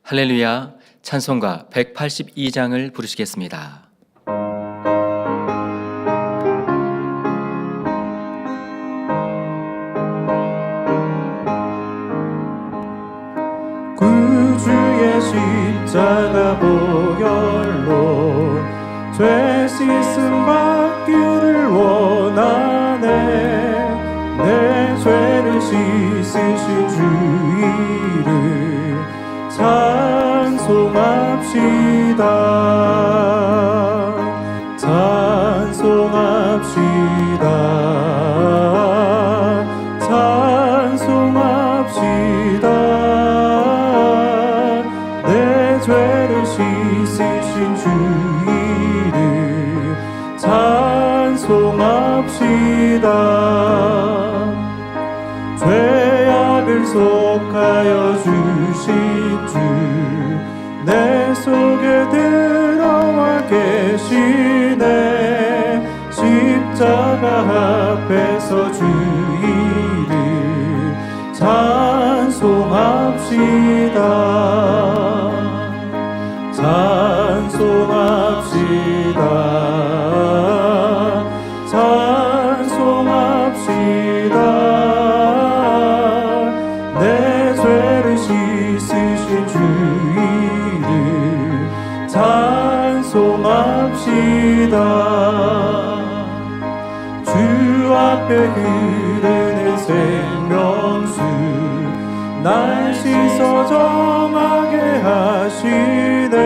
할렐루야, 찬송가 182장을 부르시겠습니다. 구주의 십자가 보혈로 죄 씻음 받기를 원하네. 내 죄를 씻으신 주 이름 찬송합시다. 찬송합시다. 찬송합시다. 내 죄를 씻으신 주 이름 찬송합시다. 죄악을 속하여 주신 주 내 속에 들어와 계시네. 십자가 앞에서 주 이름 찬송합시다. 찬송합시다. 찬송합시다. 내 죄를 씻으신 주 이름 찬송합시다. 주 앞에 흐르는 생명수 날 씻어 정하게 하시네.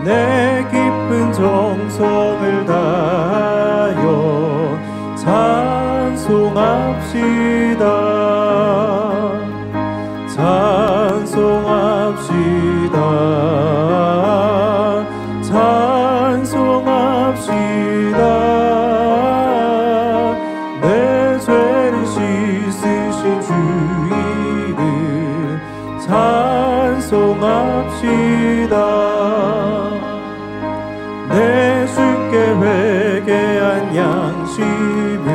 내 깊은 정성을 다하여 찬송합시다. 찬송합시다. 찬송합시다. 내 죄를 씻으신 주 이름 찬송합시다. 내 주께 회개한 양심을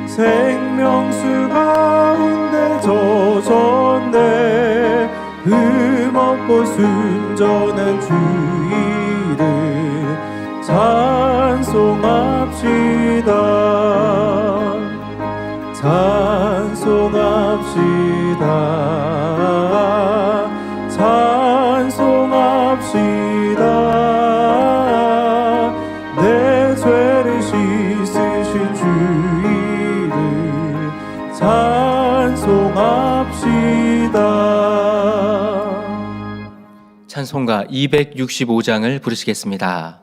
생명수 가운데 젖었네. 흠없고 순전한 주 이름 찬송합시다. 찬송합시다. 찬송합시다. 내 죄를 씻으신 주 이름 찬송합시다. 찬송가 265장을 부르시겠습니다.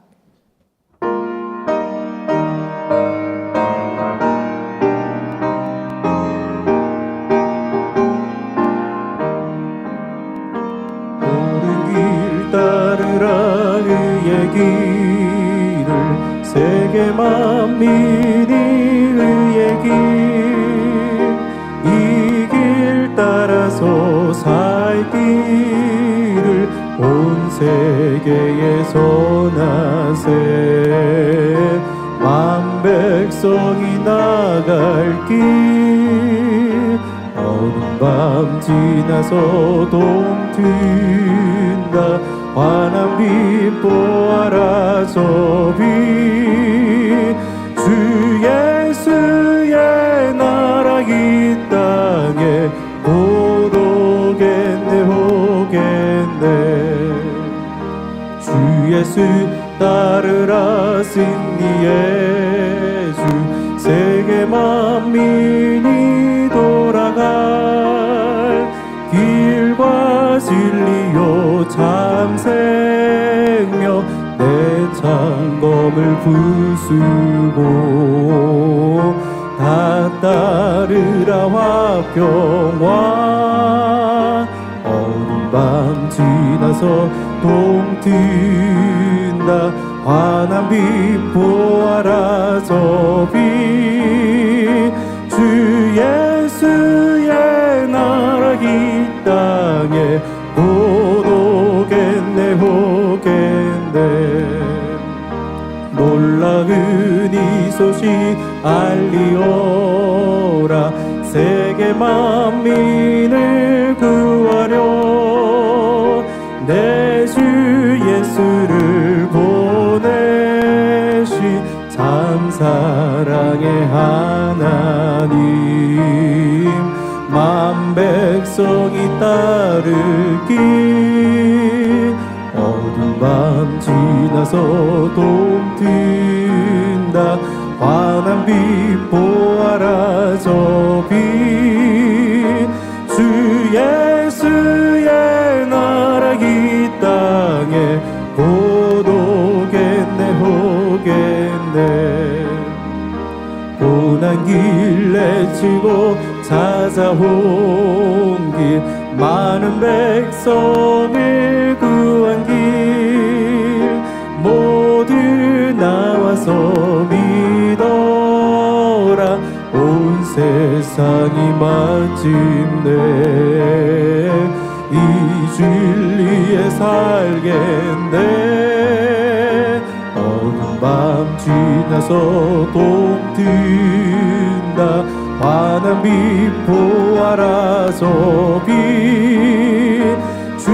따르라 의의 길을 세계 만민이 의의 길 이 길 따라서 살 길을 온 세계에 선하세. 만 백성이 나갈 길 어두운 밤 지나서 동 튼다. 환한 빛 보아라 저 빛. 주 예수의 나라 이 땅에 곧 오겠네 오겠네. 주 예수 따르라 승리의 주. 세계 만민이 돌아갈 길과 진리요 참 생명. 내 창검을 부수고 다 따르라 화평왕. 어두운 밤 지나서 동 튼다. 환한 빛 보아라 저 빛. 주 예수의 나라 이 땅에 곧 오겠네 오겠네. 놀라운 이 소식 알리오라. 세계 만민을 구하려 사랑의 하나님 만 백성이 따를 길 어두운 밤 지나서 동튼다 환한 빛 보아라 저 빛 주 예수의 나라 이 땅에 곧 오겠네 오겠네 고난 길 내치고 찾아온 길 많은 백성을 구한 길 모두 나와서 믿어라 온 세상이 마침내 이 진리에 살겠네 어두운 밤 지나서 동튼다 환한 빛 보아라 저 빛 주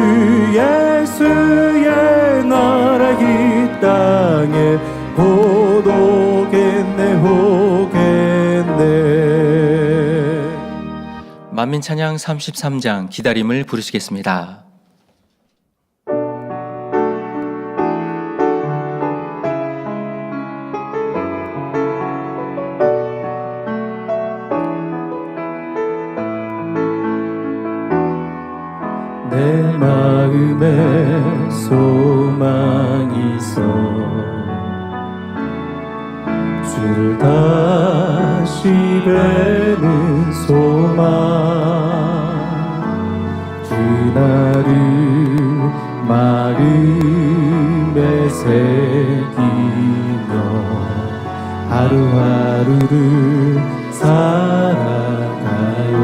예수의 나라 이 땅에 곧 오겠네 오겠네 만민찬양 33장 기다림을 부르시겠습니다. 내 마음에 소망이 있어 주를 다시 뵈는 소망 그날을 마음에 새기며 하루하루를 살아가요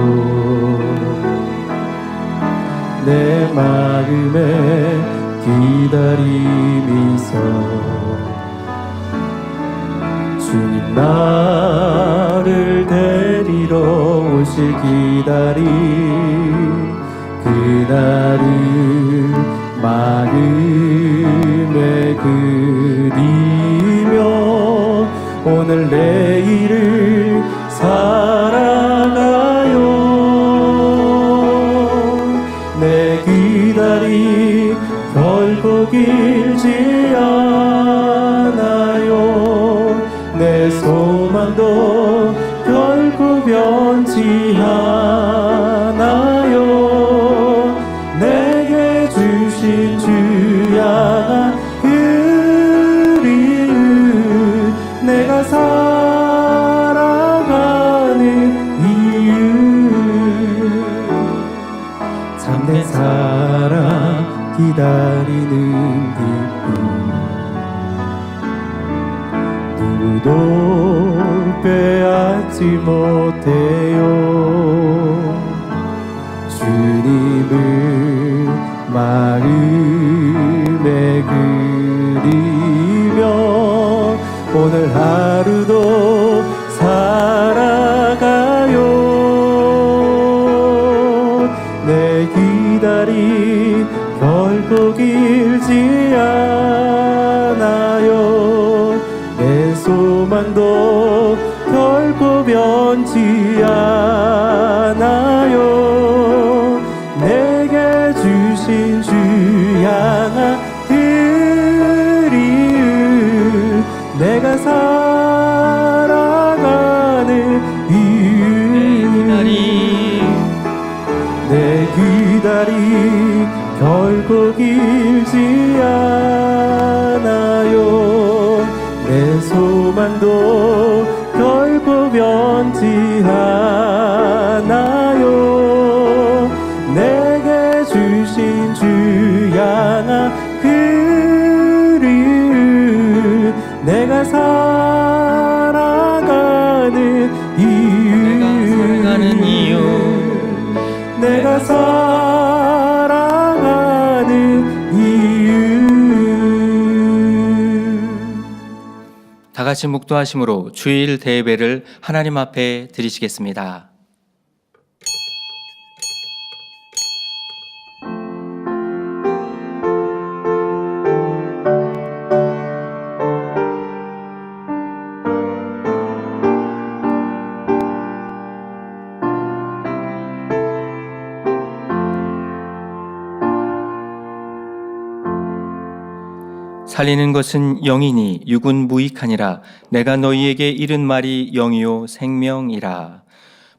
내 마음에 기다림이 있어 주님 나를 데리러 오실 기다림 그날을 마음에 그리며 오늘 내일을 살아가요 내 기다림 결코 길지 않아요 내 소망도 결코 변치 않아요 내게 주신 주 향한 그리움 내가 살아가는 이유 참된 사랑 기다리는 기쁨 누구도 빼앗지 못해요 주님을 마음에 그리며 오늘 하루도 살아가요 내 기다림 결코 길지 않아요 내 소망도 결코 변치 않아요 내게 주신 주 향한 그리움 내가 살아가는 이유 내 기다림 결코 길지 않아요 내 소망도 결코 변치 않아요 내게 주신 주 향한 그리움 내가 살아가는 이유 내가 살아가는 이유 다 같이 묵도하심으로 주일 대예배를 하나님 앞에 드리시겠습니다. 살리는 것은 영이니 육은 무익하니라. 내가 너희에게 이른 말이 영이요 생명이라.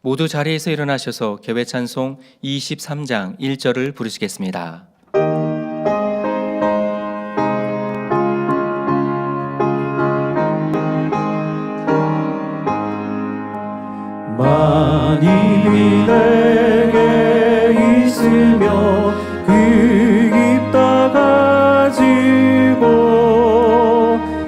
모두 자리에서 일어나셔서 개회 찬송 23장 1절을 부르시겠습니다. 만일이 내게 있으며 그 입 다 가지고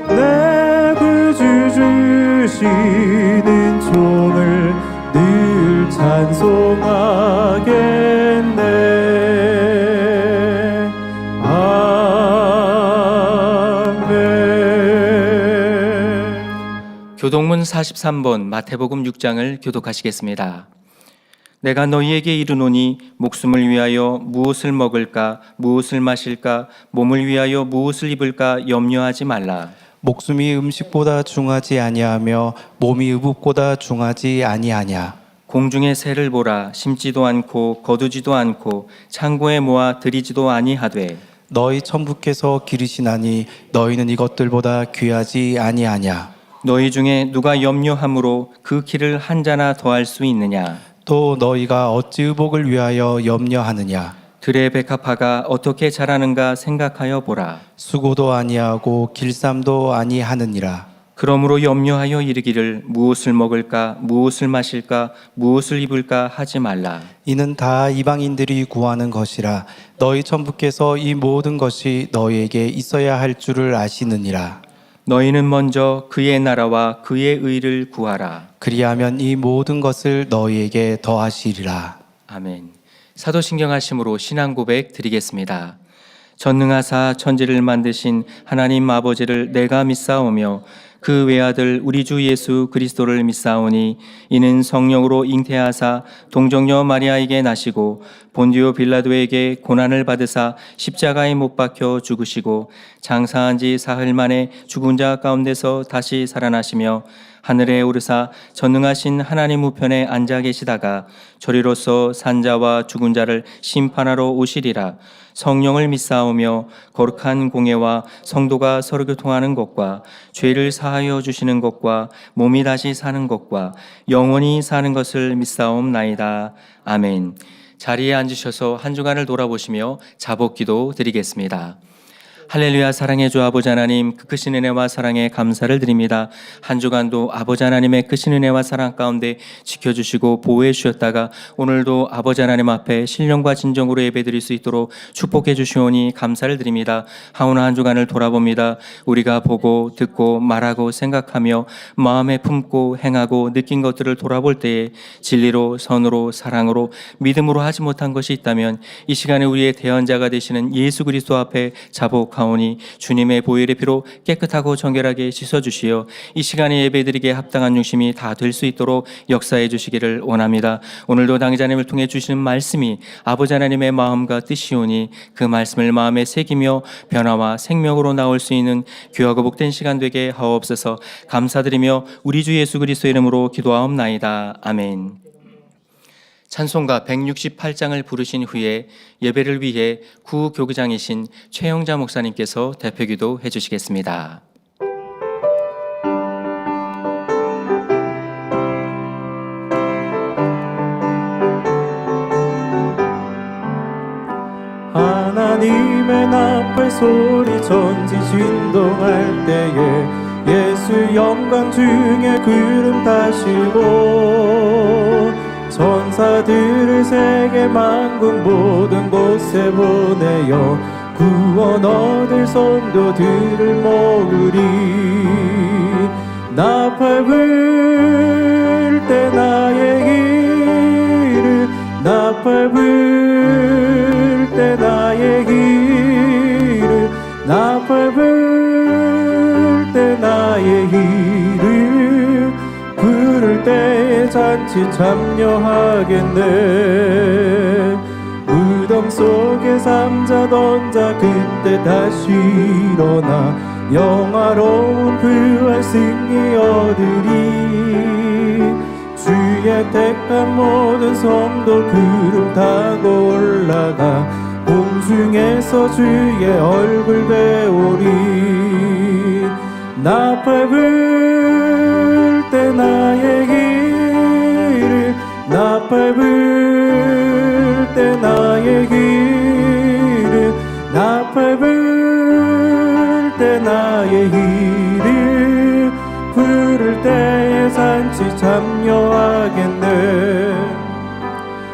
내 구주 주시는 종을 늘 찬송하겠네. 아멘. 교독문 43번 마태복음 6장을 교독하시겠습니다. 내가 너희에게 이르노니 목숨을 위하여 무엇을 먹을까 무엇을 마실까 몸을 위하여 무엇을 입을까 염려하지 말라. 목숨이 음식보다 중하지 아니하며 몸이 의복보다 중하지 아니하냐. 공중의 새를 보라. 심지도 않고 거두지도 않고 창고에 모아 들이지도 아니하되 너희 천부께서 기르시나니 너희는 이것들보다 귀하지 아니하냐. 너희 중에 누가 염려함으로 그 키를 한 자나 더할 수 있느냐. 또 너희가 어찌 의복을 위하여 염려하느냐. 들의 백합화가 어떻게 자라는가 생각하여 보라. 수고도 아니하고 길쌈도 아니하느니라. 그러므로 염려하여 이르기를 무엇을 먹을까 무엇을 마실까 무엇을 입을까 하지 말라. 이는 다 이방인들이 구하는 것이라. 너희 천부께서 이 모든 것이 너희에게 있어야 할 줄을 아시느니라. 너희는 먼저 그의 나라와 그의 의를 구하라. 그리하면 이 모든 것을 너희에게 더하시리라. 아멘. 사도신경 하심으로 신앙 고백 드리겠습니다. 전능하사 천지를 만드신 하나님 아버지를 내가 믿사오며 그 외아들 우리 주 예수 그리스도를 믿사오니 이는 성령으로 잉태하사 동정녀 마리아에게 나시고 본디오 빌라도에게 고난을 받으사 십자가에 못 박혀 죽으시고 장사한 지 사흘 만에 죽은 자 가운데서 다시 살아나시며 하늘에 오르사 전능하신 하나님 우편에 앉아 계시다가 저리로서 산자와 죽은 자를 심판하러 오시리라. 성령을 믿사오며 거룩한 공예와 성도가 서로 교통하는 것과 죄를 사하여 주시는 것과 몸이 다시 사는 것과 영원히 사는 것을 믿사옵나이다. 아멘. 자리에 앉으셔서 한 주간을 돌아보시며 자복기도 드리겠습니다. 할렐루야. 사랑의 주 아버지 하나님, 그 크신 은혜와 사랑에 감사를 드립니다. 한 주간도 아버지 하나님의 크신 은혜와 사랑 가운데 지켜주시고 보호해 주셨다가 오늘도 아버지 하나님 앞에 신령과 진정으로 예배드릴 수 있도록 축복해 주시오니 감사를 드립니다. 하오나 한 주간을 돌아봅니다. 우리가 보고 듣고 말하고 생각하며 마음에 품고 행하고 느낀 것들을 돌아볼 때에 진리로 선으로 사랑으로 믿음으로 하지 못한 것이 있다면 이 시간에 우리의 대언자가 되시는 예수 그리스도 앞에 자복하오니 주님의 보혈의 피로 깨끗하고 정결하게 씻어주시어 이 시간에 예배드리기에 합당한 중심이 다 될 수 있도록 역사해 주시기를 원합니다. 오늘도 당자님을 통해 주시는 말씀이 아버지 하나님의 마음과 뜻이오니 그 말씀을 마음에 새기며 변화와 생명으로 나올 수 있는 귀하고 복된 시간 되게 하옵소서. 감사드리며 우리 주 예수 그리스도 이름으로 기도하옵나이다. 아멘. 찬송가 168장을 부르신 후에 예배를 위해 구교구장이신 최영자 목사님께서 대표기도 해주시겠습니다. 하나님의 나팔 소리 전지 진동할 때에 예수 영광 중에 구름 타시고 천사들을 세계 만국 모든 곳에 보내어 구원 얻을 성도들을 모으리. 나팔 불 때 나의 길을 나팔 불 때 나의 길을 나팔 불 때 나의 길을 부를 때에 잔치 참여하겠네. 무덤 속에 잠자던 자 그때 다시 일어나 영화로운 부활 승리 얻으리. 주의 택한 모든 성도 구름 타고 올라가 공중에서 주의 얼굴 배우리. 나 밟을 때 나의 길을 나 밟을 때 나의 길을 나 밟을 때 나의 길을 부를 때에 잔치 참여하겠네.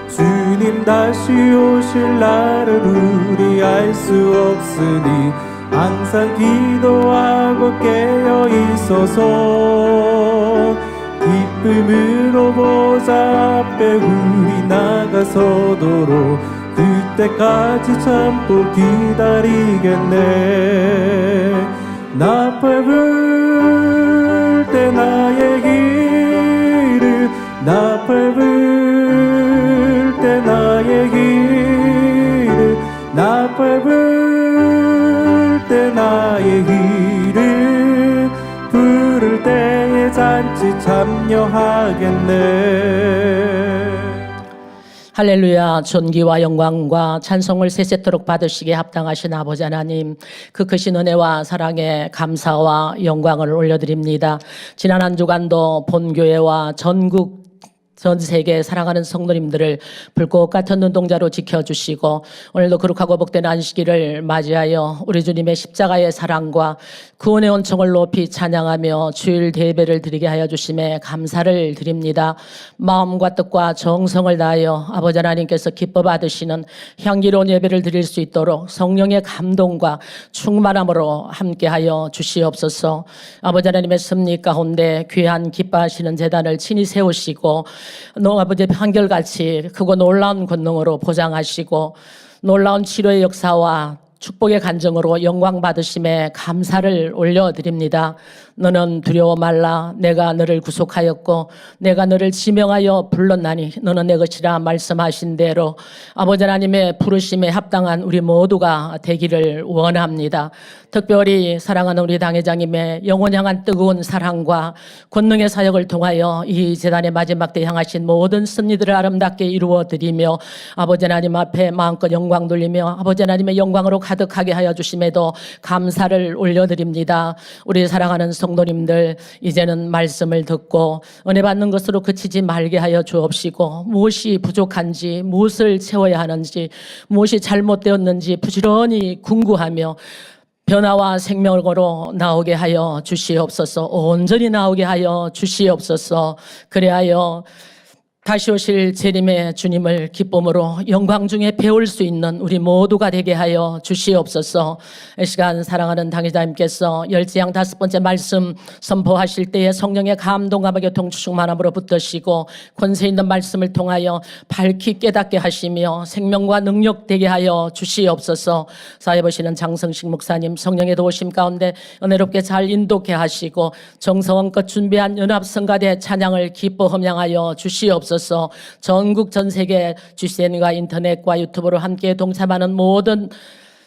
주님 다시 오실 날을 우리 알 수 없으니 항상 기도하고 깨어 있어서 기쁨으로 보좌 앞에 우리 나가서도록 그때까지 참고 기다리겠네. 나 밟을 때 나의 길을 나 밟을 때 나의 길을 나 밟을 때 나의 길을 부를 때에 잔치 참여하겠네. 할렐루야. 존귀와 영광과 찬송을 세세토록 받으시기에 합당하신 아버지 하나님, 그 크신 은혜와 사랑에 감사와 영광을 올려드립니다. 지난 한 주간도 본교회와 전국 전 세계 사랑하는 성도님들을 불꽃 같은 눈동자로 지켜주시고 오늘도 거룩하고 복된 안식일을 맞이하여 우리 주님의 십자가의 사랑과 구원의 은총을 높이 찬양하며 주일 예배를 드리게 하여 주심에 감사를 드립니다. 마음과 뜻과 정성을 다하여 아버지 하나님께서 기뻐 받으시는 향기로운 예배를 드릴 수 있도록 성령의 감동과 충만함으로 함께하여 주시옵소서. 아버지 하나님의 섭리 가운데 귀한 기뻐하시는 제단을 친히 세우시고 아버지의 한결같이 크고 놀라운 권능으로 보장하시고 놀라운 치료의 역사와 축복의 간증으로 영광 받으심에 감사를 올려드립니다. 너는 두려워 말라. 내가 너를 구속하였고 내가 너를 지명하여 불렀나니 너는 내 것이라 말씀하신 대로 아버지 하나님의 부르심에 합당한 우리 모두가 되기를 원합니다. 특별히 사랑하는 우리 당회장님의 영원 향한 뜨거운 사랑과 권능의 사역을 통하여 이 재단의 마지막 때 향하신 모든 섭리들을 아름답게 이루어드리며 아버지 하나님 앞에 마음껏 영광 돌리며 아버지 하나님의 영광으로 가득하게 하여 주심에도 감사를 올려드립니다. 우리 사랑하는 성도님들, 이제는 말씀을 듣고 은혜 받는 것으로 그치지 말게 하여 주옵시고 무엇이 부족한지, 무엇을 채워야 하는지, 무엇이 잘못되었는지 부지런히 궁구하며 변화와 생명으로 나오게 하여 주시옵소서. 온전히 나오게 하여 주시옵소서. 그래하여 다시 오실 재림의 주님을 기쁨으로 영광 중에 배울 수 있는 우리 모두가 되게 하여 주시옵소서. 이 시간 사랑하는 당회자님께서 10장 5번째 말씀 선포하실 때에 성령의 감동감과 교통 충만함으로 붙드시고 권세 있는 말씀을 통하여 밝히 깨닫게 하시며 생명과 능력 되게 하여 주시옵소서. 사회 보시는 장성식 목사님 성령의 도우심 가운데 은혜롭게 잘 인도케 하시고 정성껏 준비한 연합성가대 찬양을 기뻐 험양하여 주시옵소서. 전국 전 세계 GCN과 인터넷과 유튜브로 함께 동참하는 모든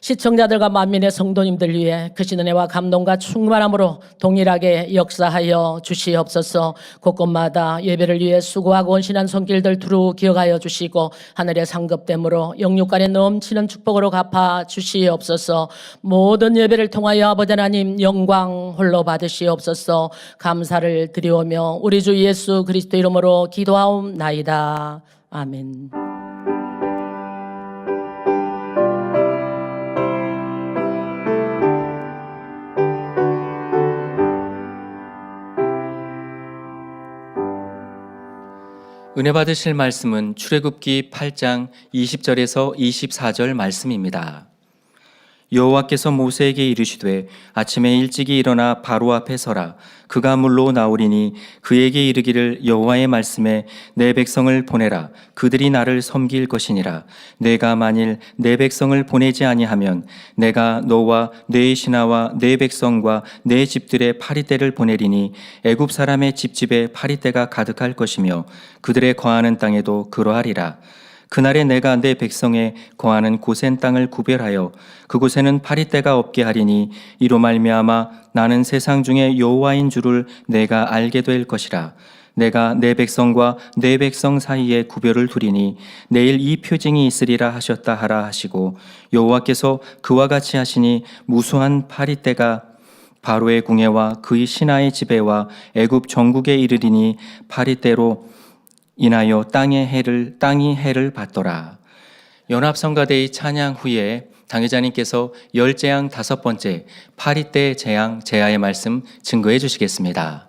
시청자들과 만민의 성도님들 위해 크신 은혜와 감동과 충만함으로 동일하게 역사하여 주시옵소서. 곳곳마다 예배를 위해 수고하고 헌신한 손길들 두루 기억하여 주시고 하늘의 상급됨으로 영육간에 넘치는 축복으로 갚아 주시옵소서. 모든 예배를 통하여 아버지 하나님 영광 홀로 받으시옵소서. 감사를 드리오며 우리 주 예수 그리스도 이름으로 기도하옵나이다. 아멘. 은혜 받으실 말씀은 출애굽기 8장 20절에서 24절 말씀입니다. 여호와께서 모세에게 이르시되 아침에 일찍이 일어나 바로 앞에 서라. 그가 물로 나오리니 그에게 이르기를 여호와의 말씀에 내 백성을 보내라. 그들이 나를 섬길 것이니라. 내가 만일 내 백성을 보내지 아니하면 내가 너와 내 신하와 내 백성과 내 집들의 파리떼를 보내리니 애굽 사람의 집집에 파리떼가 가득할 것이며 그들의 거하는 땅에도 그러하리라. 그날에 내가 내 백성의 거하는 고센 땅을 구별하여 그곳에는 파리떼가 없게 하리니 이로 말미암아 나는 세상 중에 여호와인 줄을 내가 알게 될 것이라. 내가 내 백성과 내 백성 사이에 구별을 두리니 내일 이 표징이 있으리라 하셨다 하라 하시고 여호와께서 그와 같이 하시니 무수한 파리떼가 바로의 궁예와 그의 신하의 지배와 애굽 전국에 이르리니 파리때로 인하여 땅이 해를 받더라. 연합성가대의 찬양 후에 당회자님께서 열재앙 5번째 파리때 재앙 재하의 말씀 증거해 주시겠습니다.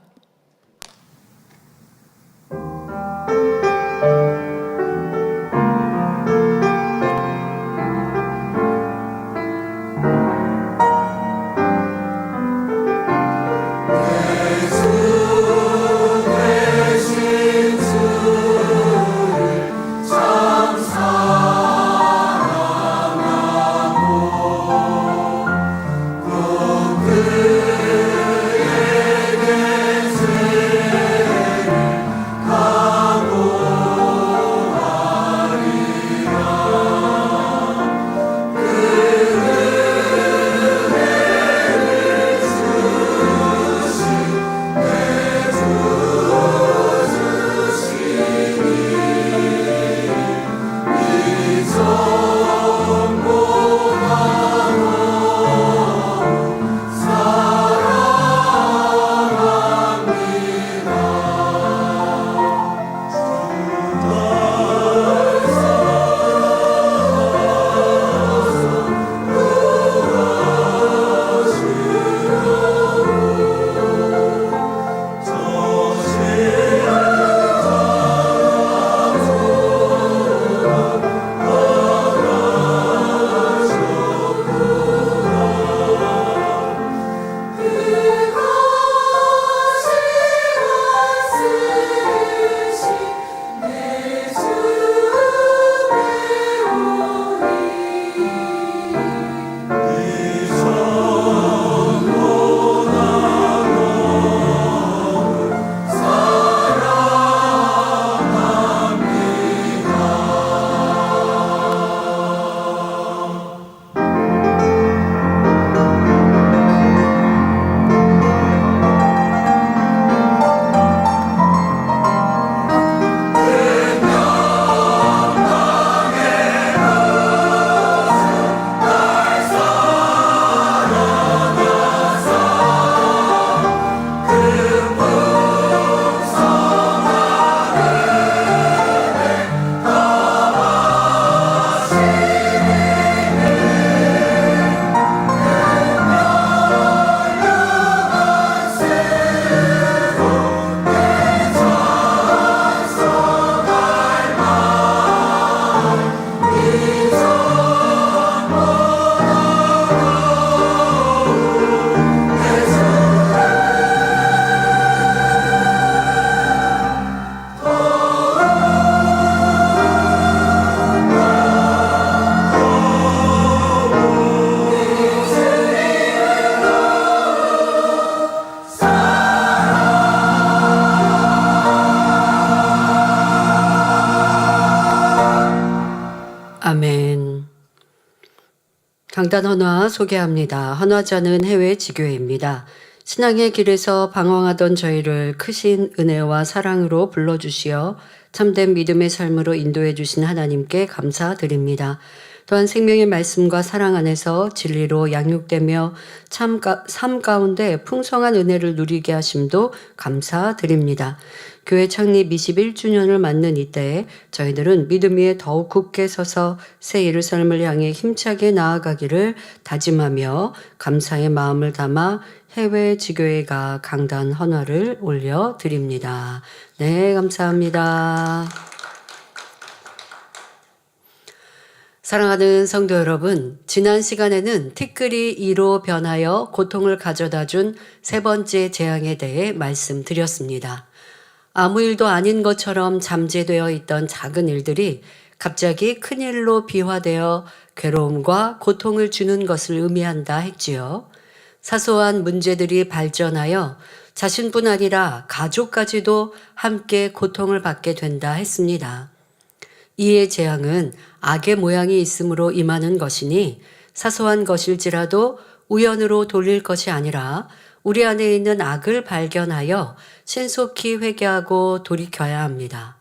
아멘. 강단 헌화 소개합니다. 헌화자는 해외 지교회입니다. 신앙의 길에서 방황하던 저희를 크신 은혜와 사랑으로 불러주시어 참된 믿음의 삶으로 인도해 주신 하나님께 감사드립니다. 또한 생명의 말씀과 사랑 안에서 진리로 양육되며 삶 가운데 풍성한 은혜를 누리게 하심도 감사드립니다. 교회 창립 21주년을 맞는 이때에 저희들은 믿음 위에 더욱 굳게 서서 새 예루살렘을 향해 힘차게 나아가기를 다짐하며 감사의 마음을 담아 해외 지교회가 강단 헌화를 올려드립니다. 네, 감사합니다. 사랑하는 성도 여러분, 지난 시간에는 티끌이 이로 변하여 고통을 가져다 준 3번째 재앙에 대해 말씀드렸습니다. 아무 일도 아닌 것처럼 잠재되어 있던 작은 일들이 갑자기 큰 일로 비화되어 괴로움과 고통을 주는 것을 의미한다 했지요. 사소한 문제들이 발전하여 자신뿐 아니라 가족까지도 함께 고통을 받게 된다 했습니다. 이의 재앙은 악의 모양이 있으므로 임하는 것이니 사소한 것일지라도 우연으로 돌릴 것이 아니라 우리 안에 있는 악을 발견하여 신속히 회개하고 돌이켜야 합니다.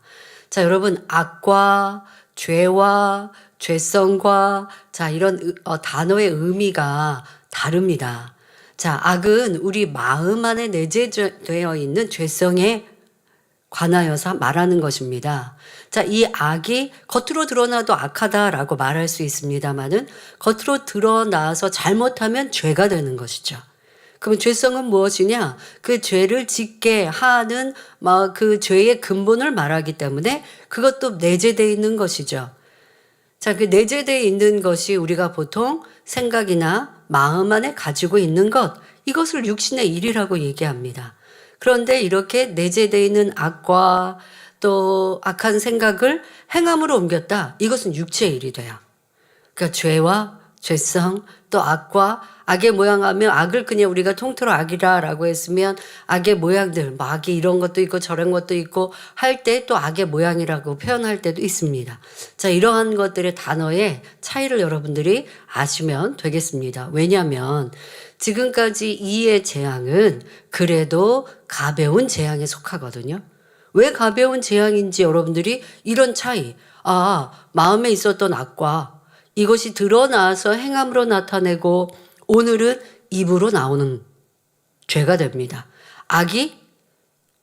자, 여러분, 악과 죄와 죄성과 이런 단어의 의미가 다릅니다. 자, 악은 우리 마음 안에 내재되어 있는 죄성에 관하여서 말하는 것입니다. 자, 이 악이 겉으로 드러나도 악하다라고 말할 수 있습니다만은 겉으로 드러나서 잘못하면 죄가 되는 것이죠. 그러면 죄성은 무엇이냐? 그 죄를 짓게 하는 그 죄의 근본을 말하기 때문에 그것도 내재되어 있는 것이죠. 자, 그 내재되어 있는 것이 우리가 보통 생각이나 마음 안에 가지고 있는 것, 이것을 육신의 일이라고 얘기합니다. 그런데 이렇게 내재되어 있는 악과 또 악한 생각을 행함으로 옮겼다. 이것은 육체의 일이 돼요. 그러니까 죄와 죄성 또 악과 악의 모양하면 악을 그냥 우리가 통틀어 악이라고 했으면 악의 모양들, 악이 이런 것도 있고 저런 것도 있고 할 때 또 악의 모양이라고 표현할 때도 있습니다. 자, 이러한 것들의 단어의 차이를 여러분들이 아시면 되겠습니다. 왜냐하면 지금까지 이의 재앙은 그래도 가벼운 재앙에 속하거든요. 왜 가벼운 재앙인지 여러분들이 이런 차이, 마음에 있었던 악과 이것이 드러나서 행함으로 나타내고 오늘은 입으로 나오는 죄가 됩니다. 악이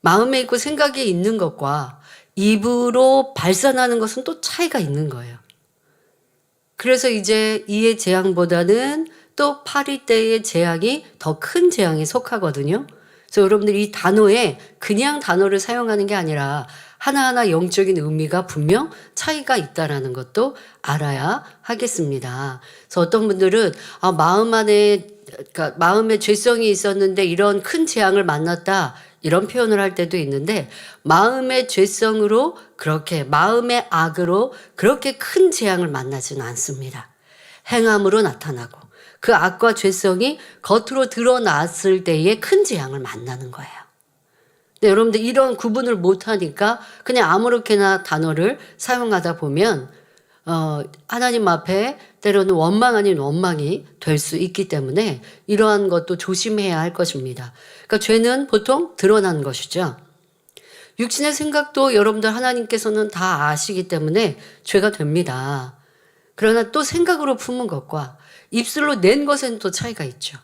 마음에 있고 생각에 있는 것과 입으로 발산하는 것은 또 차이가 있는 거예요. 그래서 이제 이의 재앙보다는 또 파리 때의 재앙이 더 큰 재앙에 속하거든요. 그래서 여러분들이 이 단어에 그냥 단어를 사용하는 게 아니라 하나하나 영적인 의미가 분명 차이가 있다라는 것도 알아야 하겠습니다. 그래서 어떤 분들은 마음 안에 그러니까 마음에 죄성이 있었는데 이런 큰 재앙을 만났다 이런 표현을 할 때도 있는데 마음의 죄성으로 그렇게 마음의 악으로 그렇게 큰 재앙을 만나지는 않습니다. 행함으로 나타나고 그 악과 죄성이 겉으로 드러났을 때에 큰 재앙을 만나는 거예요. 근데 여러분들 이런 구분을 못하니까 그냥 아무렇게나 단어를 사용하다 보면 하나님 앞에 때로는 원망 아닌 원망이 될 수 있기 때문에 이러한 것도 조심해야 할 것입니다. 그러니까 죄는 보통 드러난 것이죠. 육신의 생각도 여러분들 하나님께서는 다 아시기 때문에 죄가 됩니다. 그러나 또 생각으로 품은 것과 입술로 낸 것에는 또 차이가 있죠.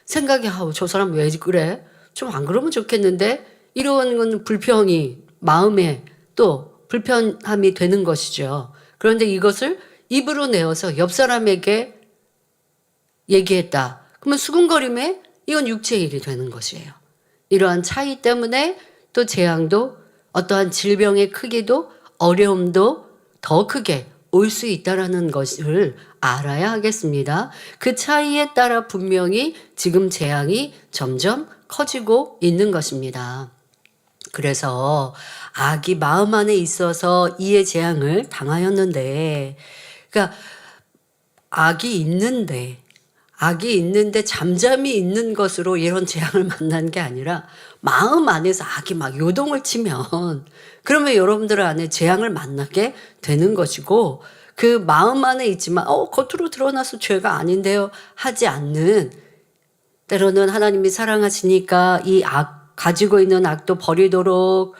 생각이 저 사람 왜 그래? 좀 안 그러면 좋겠는데 이런 건 불평이 마음에 또 불편함이 되는 것이죠. 그런데 이것을 입으로 내어서 옆 사람에게 얘기했다. 그러면 수군거림에 이건 육체의 일이 되는 것이에요. 이러한 차이 때문에 또 재앙도 어떠한 질병의 크기도 어려움도 더 크게 올 수 있다라는 것을 알아야 하겠습니다. 그 차이에 따라 분명히 지금 재앙이 점점 커지고 있는 것입니다. 그래서 악이 마음 안에 있어서 이의 재앙을 당하였는데, 그러니까 악이 있는데 잠잠히 있는 것으로 이런 재앙을 만난 게 아니라 마음 안에서 악이 막 요동을 치면 그러면 여러분들 안에 재앙을 만나게 되는 것이고 그 마음 안에 있지만 겉으로 드러나서 죄가 아닌데요 하지 않는 때로는 하나님이 사랑하시니까 이 가지고 있는 악도 버리도록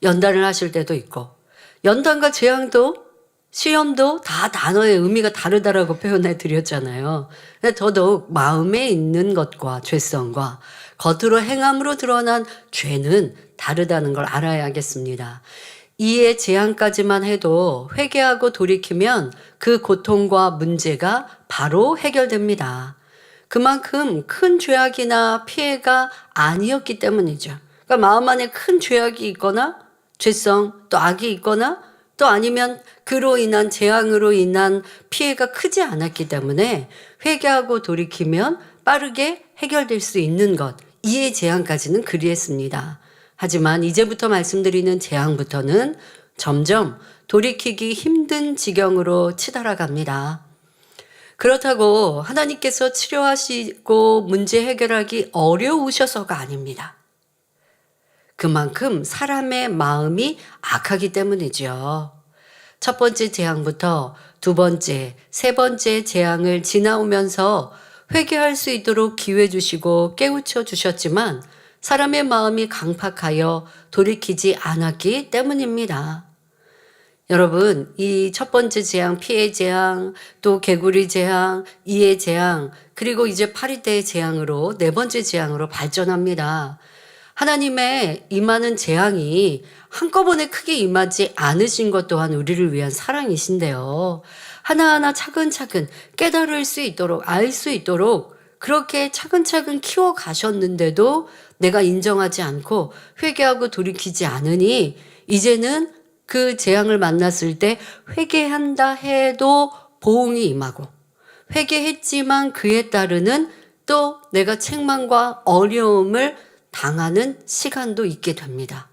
연단을 하실 때도 있고 연단과 재앙도 시험도 다 단어의 의미가 다르다라고 표현해 드렸잖아요. 더더욱 마음에 있는 것과 죄성과 겉으로 행함으로 드러난 죄는 다르다는 걸 알아야겠습니다. 이의 재앙까지만 해도 회개하고 돌이키면 그 고통과 문제가 바로 해결됩니다. 그만큼 큰 죄악이나 피해가 아니었기 때문이죠. 그러니까 마음 안에 큰 죄악이 있거나 죄성 또 악이 있거나 또 아니면 그로 인한 재앙으로 인한 피해가 크지 않았기 때문에 회개하고 돌이키면 빠르게 해결될 수 있는 것, 이의 재앙까지는 그리했습니다. 하지만 이제부터 말씀드리는 재앙부터는 점점 돌이키기 힘든 지경으로 치달아갑니다. 그렇다고 하나님께서 치료하시고 문제 해결하기 어려우셔서가 아닙니다. 그만큼 사람의 마음이 악하기 때문이죠. 첫 번째 재앙부터 두 번째, 세 번째 재앙을 지나오면서 회개할 수 있도록 기회 주시고 깨우쳐 주셨지만 사람의 마음이 강팍하여 돌이키지 않았기 때문입니다. 여러분, 이 첫 번째 재앙, 피해 재앙, 또 개구리 재앙, 이해 재앙, 그리고 이제 파리떼의 재앙으로 네 번째 재앙으로 발전합니다. 하나님의 임하는 재앙이 한꺼번에 크게 임하지 않으신 것 또한 우리를 위한 사랑이신데요. 하나하나 차근차근 깨달을 수 있도록, 알 수 있도록 그렇게 차근차근 키워 가셨는데도 내가 인정하지 않고 회개하고 돌이키지 않으니 이제는 그 재앙을 만났을 때 회개한다 해도 보응이 임하고, 회개했지만 그에 따르는 또 내가 책망과 어려움을 당하는 시간도 있게 됩니다.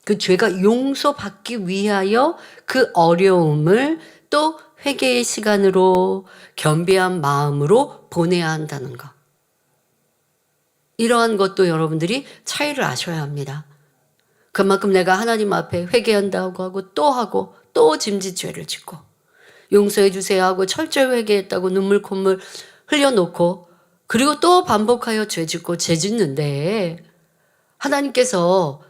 그 죄가 용서받기 위하여 그 어려움을 또 회개의 시간으로 겸비한 마음으로 보내야 한다는 것. 이러한 것도 여러분들이 차이를 아셔야 합니다. 그만큼 내가 하나님 앞에 회개한다고 하고 또 짐짓죄를 짓고 용서해 주세요 하고 철저히 회개했다고 눈물 콧물 흘려놓고 그리고 또 반복하여 죄 짓고 죄 짓는데 하나님께서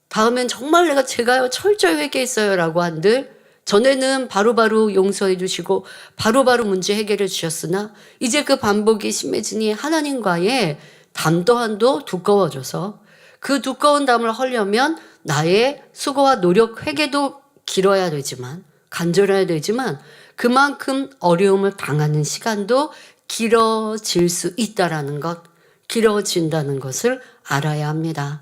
다음엔 정말 내가 제가요 철저히 회개했어요 라고 한들 전에는 바로바로 용서해 주시고 바로바로 문제 해결해 주셨으나 이제 그 반복이 심해지니 하나님과의 담 또한도 두꺼워져서 그 두꺼운 담을 헐려면 나의 수고와 노력, 회개도 길어야 되지만 간절해야 되지만 그만큼 어려움을 당하는 시간도 길어질 수 있다라는 것, 길어진다는 것을 알아야 합니다.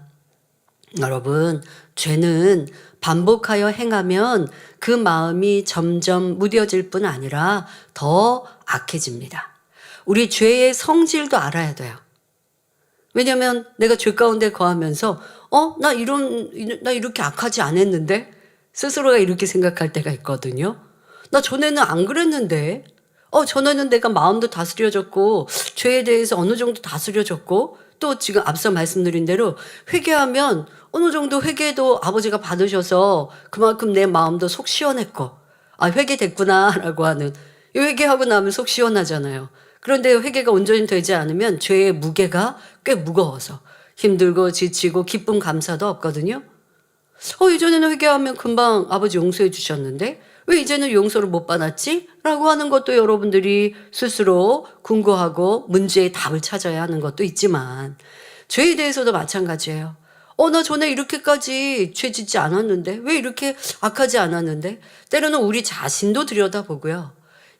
여러분, 죄는 반복하여 행하면 그 마음이 점점 무뎌질 뿐 아니라 더 악해집니다. 우리 죄의 성질도 알아야 돼요. 왜냐면 내가 죄 가운데 거하면서 나 이렇게 악하지 않았는데 스스로가 이렇게 생각할 때가 있거든요. 나 전에는 안 그랬는데 전에는 내가 마음도 다스려졌고 죄에 대해서 어느 정도 다스려졌고 또 지금 앞서 말씀드린 대로 회개하면 어느 정도 회개도 아버지가 받으셔서 그만큼 내 마음도 속 시원했고 회개됐구나 라고 하는 회개하고 나면 속 시원하잖아요. 그런데 회개가 온전히 되지 않으면 죄의 무게가 꽤 무거워서 힘들고 지치고 기쁨 감사도 없거든요. 이전에는 회개하면 금방 아버지 용서해 주셨는데 왜 이제는 용서를 못 받았지? 라고 하는 것도 여러분들이 스스로 궁금하고 문제의 답을 찾아야 하는 것도 있지만 죄에 대해서도 마찬가지예요. 나 전에 이렇게까지 죄 짓지 않았는데 왜 이렇게 악하지 않았는데 때로는 우리 자신도 들여다보고요.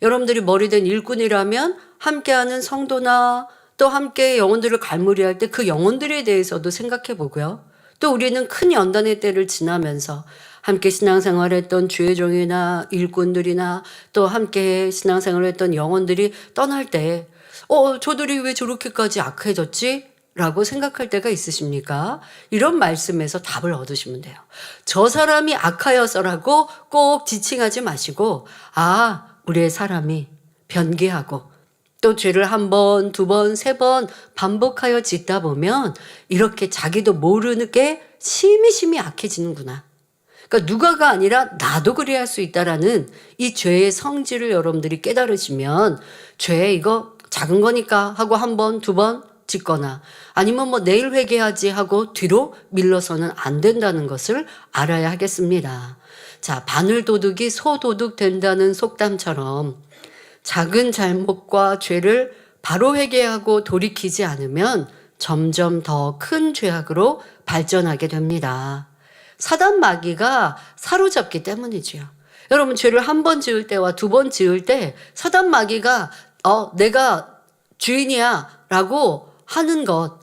여러분들이 머리된 일꾼이라면 함께하는 성도나 또 함께 영혼들을 갈무리할 때 그 영혼들에 대해서도 생각해 보고요. 또 우리는 큰 연단의 때를 지나면서 함께 신앙생활했던 주의 종이나 일꾼들이나 또 함께 신앙생활했던 영혼들이 떠날 때 저들이 왜 저렇게까지 악해졌지? 라고 생각할 때가 있으십니까? 이런 말씀에서 답을 얻으시면 돼요. 저 사람이 악하여서라고 꼭 지칭하지 마시고 우리의 사람이 변개하고 또 죄를 한 번, 두 번, 세 번 반복하여 짓다 보면 이렇게 자기도 모르게 심히 악해지는구나. 그러니까 누가가 아니라 나도 그래야 할 수 있다라는 이 죄의 성질을 여러분들이 깨달으시면 죄 이거 작은 거니까 하고 한 번, 두 번 짓거나 아니면 내일 회개하지 하고 뒤로 밀러서는 안 된다는 것을 알아야 하겠습니다. 자, 바늘도둑이 소도둑 된다는 속담처럼 작은 잘못과 죄를 바로 회개하고 돌이키지 않으면 점점 더 큰 죄악으로 발전하게 됩니다. 사단 마귀가 사로잡기 때문이지요. 여러분 죄를 한 번 지을 때와 두 번 지을 때 사단 마귀가 내가 주인이야 라고 하는 것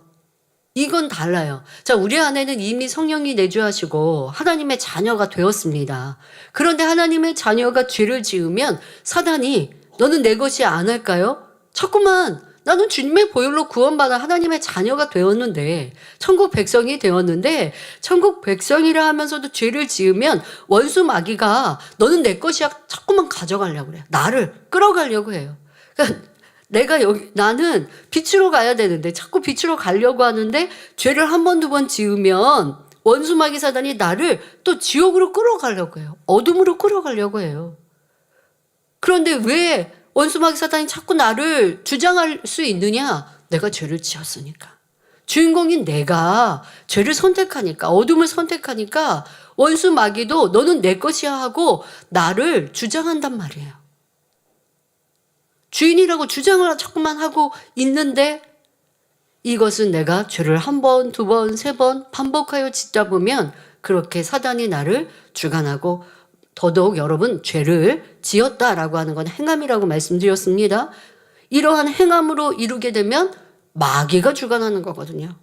이건 달라요. 자, 우리 안에는 이미 성령이 내주하시고 하나님의 자녀가 되었습니다. 그런데 하나님의 자녀가 죄를 지으면 사단이 너는 내 것이 안 할까요? 자꾸만 나는 주님의 보혈로 구원받아 하나님의 자녀가 되었는데 천국 백성이 되었는데 천국 백성이라 하면서도 죄를 지으면 원수 마귀가 너는 내 것이야 자꾸만 가져가려고 그래요. 나를 끌어가려고 해요. 그러니까 나는 빛으로 가야 되는데 자꾸 빛으로 가려고 하는데 죄를 한 번, 두 번 지으면 원수 마귀 사단이 나를 또 지옥으로 끌어가려고 해요. 어둠으로 끌어가려고 해요. 그런데 왜 원수 마귀 사단이 자꾸 나를 주장할 수 있느냐? 내가 죄를 지었으니까. 주인공인 내가 죄를 선택하니까 어둠을 선택하니까 원수 마귀도 너는 내 것이야 하고 나를 주장한단 말이에요. 주인이라고 주장을 자꾸만 하고 있는데 이것은 내가 죄를 한 번, 두 번, 세 번 반복하여 짓다 보면 그렇게 사단이 나를 주관하고 더더욱 여러분 죄를 지었다라고 하는 건 행함이라고 말씀드렸습니다. 이러한 행함으로 이루게 되면 마귀가 주관하는 거거든요.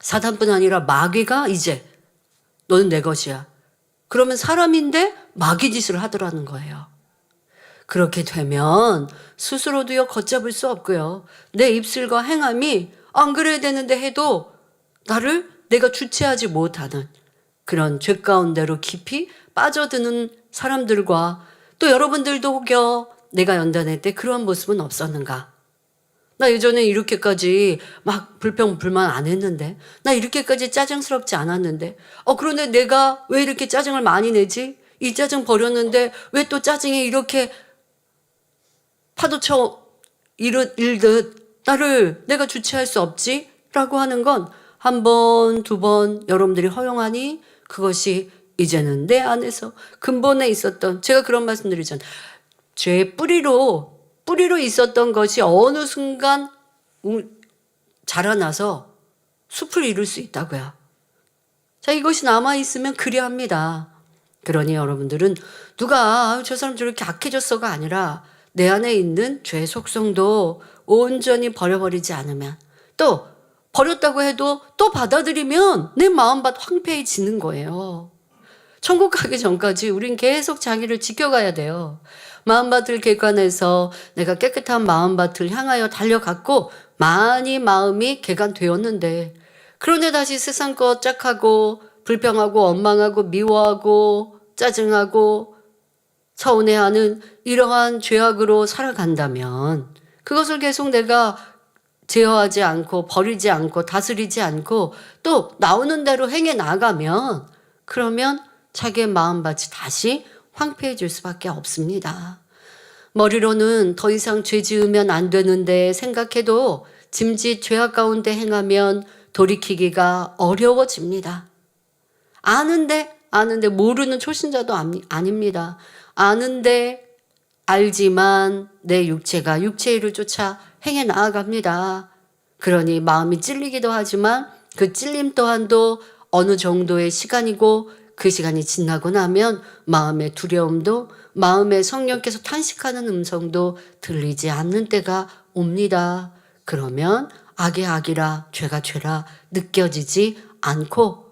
사단뿐 아니라 마귀가 이제 너는 내 것이야. 그러면 사람인데 마귀 짓을 하더라는 거예요. 그렇게 되면 스스로도요 걷잡을 수 없고요. 내 입술과 행함이 안 그래야 되는데 해도 나를 내가 주체하지 못하는 그런 죄 가운데로 깊이 빠져드는 사람들과 또 여러분들도 혹여 내가 연단할 때 그런 모습은 없었는가? 나 예전에 이렇게까지 막 불평 불만 안 했는데 나 이렇게까지 짜증스럽지 않았는데 그런데 내가 왜 이렇게 짜증을 많이 내지? 이 짜증 버렸는데 왜 또 짜증이 이렇게 파도쳐 일듯 나를 내가 주체할 수 없지? 라고 하는 건 한 번, 두 번 여러분들이 허용하니 그것이 이제는 내 안에서 근본에 있었던 제가 그런 말씀 드리잖아요. 죄의 뿌리로 있었던 것이 어느 순간 자라나서 숲을 이룰 수 있다고요. 자, 이것이 남아있으면 그리합니다. 그러니 여러분들은 누가 저 사람 저렇게 악해졌어가 아니라 내 안에 있는 죄의 속성도 온전히 버려버리지 않으면 또 버렸다고 해도 또 받아들이면 내 마음밭 황폐해지는 거예요. 천국 가기 전까지 우린 계속 자기를 지켜가야 돼요. 마음밭을 개관해서 내가 깨끗한 마음밭을 향하여 달려갔고 많이 마음이 개관되었는데 그런데 다시 세상 것 짝하고 불평하고 원망하고 미워하고 짜증하고 서운해하는 이러한 죄악으로 살아간다면 그것을 계속 내가 제어하지 않고 버리지 않고 다스리지 않고 또 나오는 대로 행해 나가면 그러면 자기의 마음밭이 다시 황폐해질 수밖에 없습니다. 머리로는 더 이상 죄 지으면 안 되는데 생각해도 짐짓 죄악 가운데 행하면 돌이키기가 어려워집니다. 아는데 모르는 초신자도 아닙니다. 아는데 알지만 내 육체가 육체의 일을 쫓아 행해 나아갑니다. 그러니 마음이 찔리기도 하지만 그 찔림 또한도 어느 정도의 시간이고 그 시간이 지나고 나면 마음의 두려움도 마음의 성령께서 탄식하는 음성도 들리지 않는 때가 옵니다. 그러면 악의 악이라 죄가 죄라 느껴지지 않고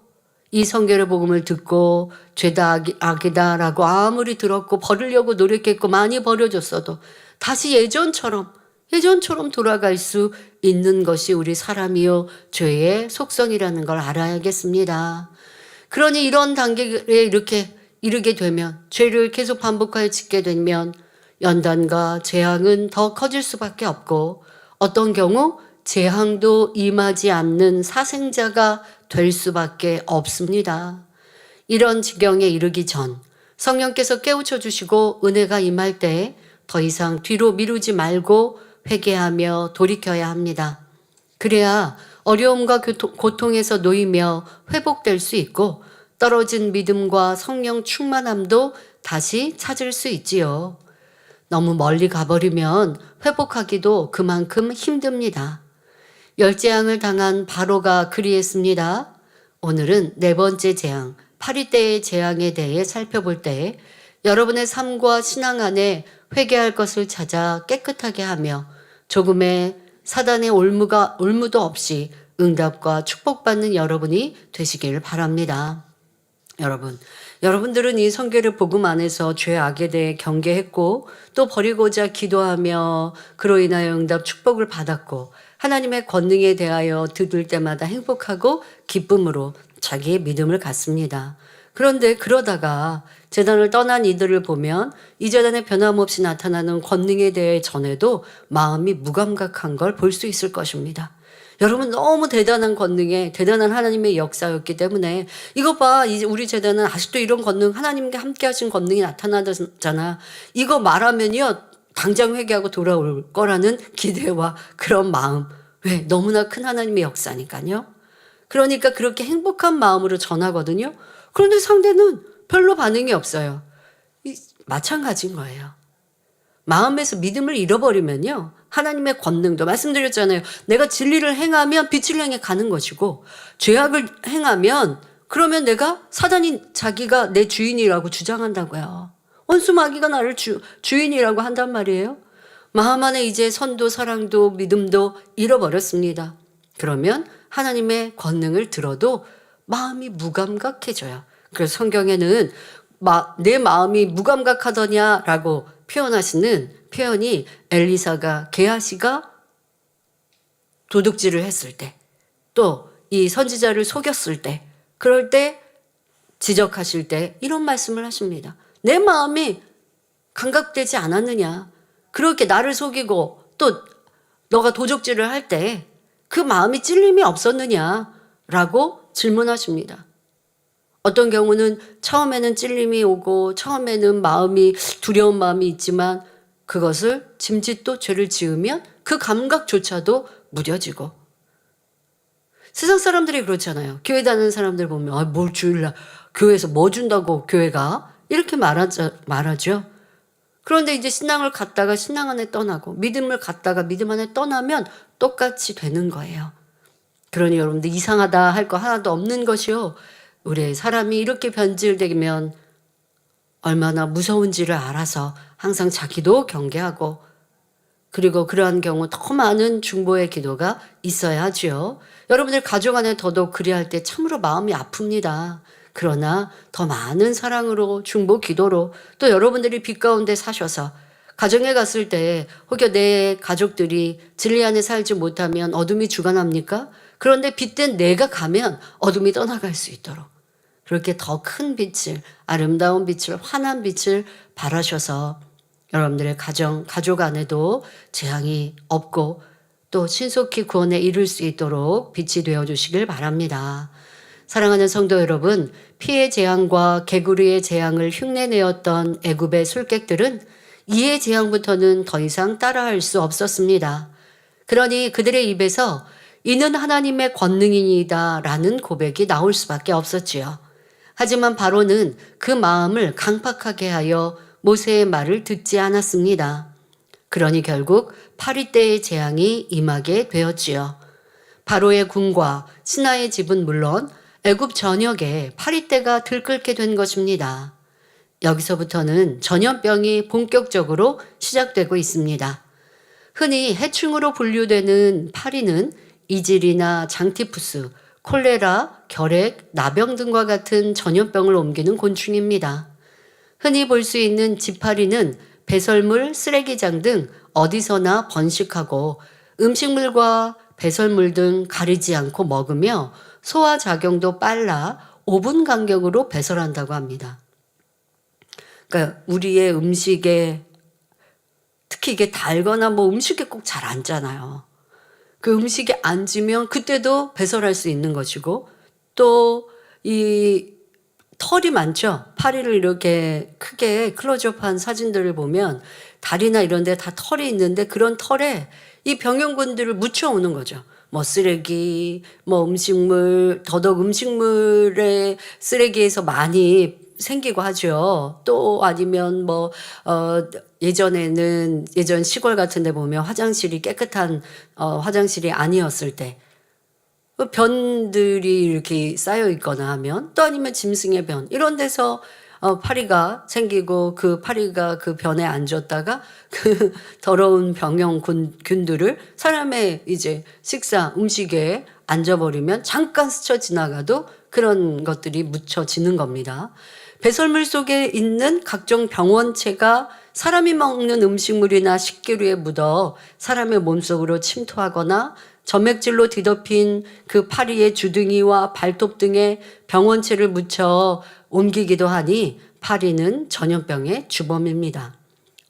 이 성결의 복음을 듣고 죄다 악이다라고 아무리 들었고 버리려고 노력했고 많이 버려졌어도 다시 예전처럼 돌아갈 수 있는 것이 우리 사람이요 죄의 속성이라는 걸 알아야겠습니다. 그러니 이런 단계에 이렇게 이르게 되면 죄를 계속 반복하여 짓게 되면 연단과 재앙은 더 커질 수밖에 없고 어떤 경우 재앙도 임하지 않는 사생자가 될 수밖에 없습니다. 이런 지경에 이르기 전 성령께서 깨우쳐 주시고 은혜가 임할 때 더 이상 뒤로 미루지 말고 회개하며 돌이켜야 합니다. 그래야 어려움과 고통에서 놓이며 회복될 수 있고 떨어진 믿음과 성령 충만함도 다시 찾을 수 있지요. 너무 멀리 가버리면 회복하기도 그만큼 힘듭니다. 열재앙을 당한 바로가 그리했습니다. 오늘은 네 번째 재앙, 파리떼의 재앙에 대해 살펴볼 때 여러분의 삶과 신앙 안에 회개할 것을 찾아 깨끗하게 하며 조금의 사단의 올무도 없이 응답과 축복받는 여러분이 되시길 바랍니다. 여러분들은 이 성결의 복음 안에서 죄악에 대해 경계했고 또 버리고자 기도하며 그로 인하여 응답 축복을 받았고 하나님의 권능에 대하여 들을 때마다 행복하고 기쁨으로 자기의 믿음을 갖습니다. 그런데 그러다가 제단을 떠난 이들을 보면 이 제단에 변함없이 나타나는 권능에 대해 전해도 마음이 무감각한 걸 볼 수 있을 것입니다. 여러분 너무 대단한 권능에 대단한 하나님의 역사였기 때문에 이것 봐 이제 우리 제단은 아직도 이런 권능 하나님과 함께 하신 권능이 나타나잖아. 이거 말하면요 당장 회개하고 돌아올 거라는 기대와 그런 마음. 왜? 너무나 큰 하나님의 역사니까요. 그러니까 그렇게 행복한 마음으로 전하거든요. 그런데 상대는 별로 반응이 없어요. 마찬가지인 거예요. 마음에서 믿음을 잃어버리면요, 하나님의 권능도 말씀드렸잖아요. 내가 진리를 행하면 빛을 향해 가는 것이고, 죄악을 행하면 그러면 내가 사단이 자기가 내 주인이라고 주장한다고요. 원수 마귀가 나를 주인이라고 한단 말이에요. 마음 안에 이제 선도 사랑도 믿음도 잃어버렸습니다. 그러면 하나님의 권능을 들어도 마음이 무감각해져요. 그래서 성경에는 내 마음이 무감각하더냐라고 표현하시는 표현이 엘리사가 게하시가 도둑질을 했을 때, 또 이 선지자를 속였을 때, 그럴 때 지적하실 때 이런 말씀을 하십니다. 내 마음이 감각되지 않았느냐? 그렇게 나를 속이고 또 너가 도적질을 할 때 그 마음이 찔림이 없었느냐라고 질문하십니다. 어떤 경우는 처음에는 찔림이 오고 처음에는 마음이 두려운 마음이 있지만 그것을 짐짓도 죄를 지으면 그 감각조차도 무뎌지고, 세상 사람들이 그렇잖아요. 교회 다니는 사람들 보면 뭘 주일날 교회에서 뭐 준다고 교회가 이렇게 말하죠. 그런데 이제 신앙을 갖다가 신앙 안에 떠나고 믿음을 갖다가 믿음 안에 떠나면 똑같이 되는 거예요. 그러니 여러분들 이상하다 할 거 하나도 없는 것이요, 우리 사람이 이렇게 변질되면 얼마나 무서운지를 알아서 항상 자기도 경계하고, 그리고 그러한 경우 더 많은 중보의 기도가 있어야 하지요. 여러분들 가족 안에 더더욱 그리할 때 참으로 마음이 아픕니다. 그러나 더 많은 사랑으로 중보 기도로, 또 여러분들이 빛 가운데 사셔서 가정에 갔을 때 혹여 내 가족들이 진리 안에 살지 못하면 어둠이 주관합니까? 그런데 빛된 내가 가면 어둠이 떠나갈 수 있도록 그렇게 더 큰 빛을, 아름다운 빛을, 환한 빛을 발하셔서 여러분들의 가족 안에도 재앙이 없고 또 신속히 구원에 이를 수 있도록 빛이 되어주시길 바랍니다. 사랑하는 성도 여러분, 피의 재앙과 개구리의 재앙을 흉내내었던 애굽의 술객들은 이의 재앙부터는 더 이상 따라할 수 없었습니다. 그러니 그들의 입에서 이는 하나님의 권능이니이다 라는 고백이 나올 수밖에 없었지요. 하지만 바로는 그 마음을 강팍하게 하여 모세의 말을 듣지 않았습니다. 그러니 결국 파리떼의 재앙이 임하게 되었지요. 바로의 궁과 신하의 집은 물론 애굽 전역에 파리떼가 들끓게 된 것입니다. 여기서부터는 전염병이 본격적으로 시작되고 있습니다. 흔히 해충으로 분류되는 파리는 이질이나 장티푸스, 콜레라, 결핵, 나병 등과 같은 전염병을 옮기는 곤충입니다. 흔히 볼 수 있는 지파리는 배설물, 쓰레기장 등 어디서나 번식하고 음식물과 배설물 등 가리지 않고 먹으며 소화작용도 빨라 5분 간격으로 배설한다고 합니다. 그러니까 우리의 음식에, 특히 이게 달거나 뭐 음식에 꼭 잘 앉잖아요. 그 음식에 앉으면 그때도 배설할 수 있는 것이고, 또 이 털이 많죠. 파리를 이렇게 크게 클로즈업한 사진들을 보면 다리나 이런 데 다 털이 있는데 그런 털에 이 병용군들을 묻혀오는 거죠. 뭐 쓰레기, 뭐 음식물, 더더욱 음식물의 쓰레기에서 많이 생기고 하죠. 또 아니면 예전 시골 같은 데 보면 화장실이 깨끗한 화장실이 아니었을 때 변들이 이렇게 쌓여 있거나 하면, 또 아니면 짐승의 변, 이런 데서 파리가 생기고 그 파리가 그 변에 앉았다가 그 더러운 병용균들을 사람의 이제 음식에 앉아버리면 잠깐 스쳐 지나가도 그런 것들이 묻혀지는 겁니다. 배설물 속에 있는 각종 병원체가 사람이 먹는 음식물이나 식기류에 묻어 사람의 몸속으로 침투하거나 점액질로 뒤덮인 그 파리의 주둥이와 발톱 등에 병원체를 묻혀 옮기기도 하니 파리는 전염병의 주범입니다.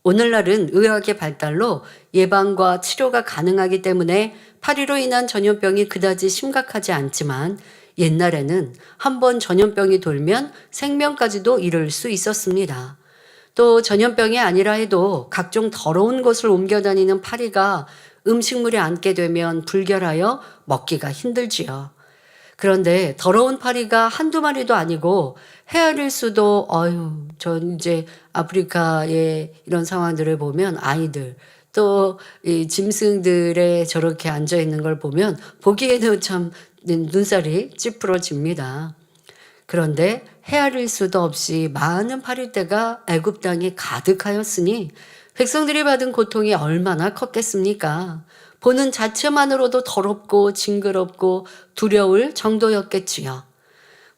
오늘날은 의학의 발달로 예방과 치료가 가능하기 때문에 파리로 인한 전염병이 그다지 심각하지 않지만, 옛날에는 한번 전염병이 돌면 생명까지도 이를 수 있었습니다. 또 전염병이 아니라 해도 각종 더러운 것을 옮겨다니는 파리가 음식물에 앉게 되면 불결하여 먹기가 힘들지요. 그런데 더러운 파리가 한두 마리도 아니고 헤아릴 수도, 전 이제 아프리카의 이런 상황들을 보면 아이들, 또 이 짐승들의 저렇게 앉아 있는 걸 보면 보기에는 참 눈살이 찌푸러집니다. 그런데 헤아릴 수도 없이 많은 파리떼가 애굽 땅에 가득하였으니 백성들이 받은 고통이 얼마나 컸겠습니까? 보는 자체만으로도 더럽고 징그럽고 두려울 정도였겠지요.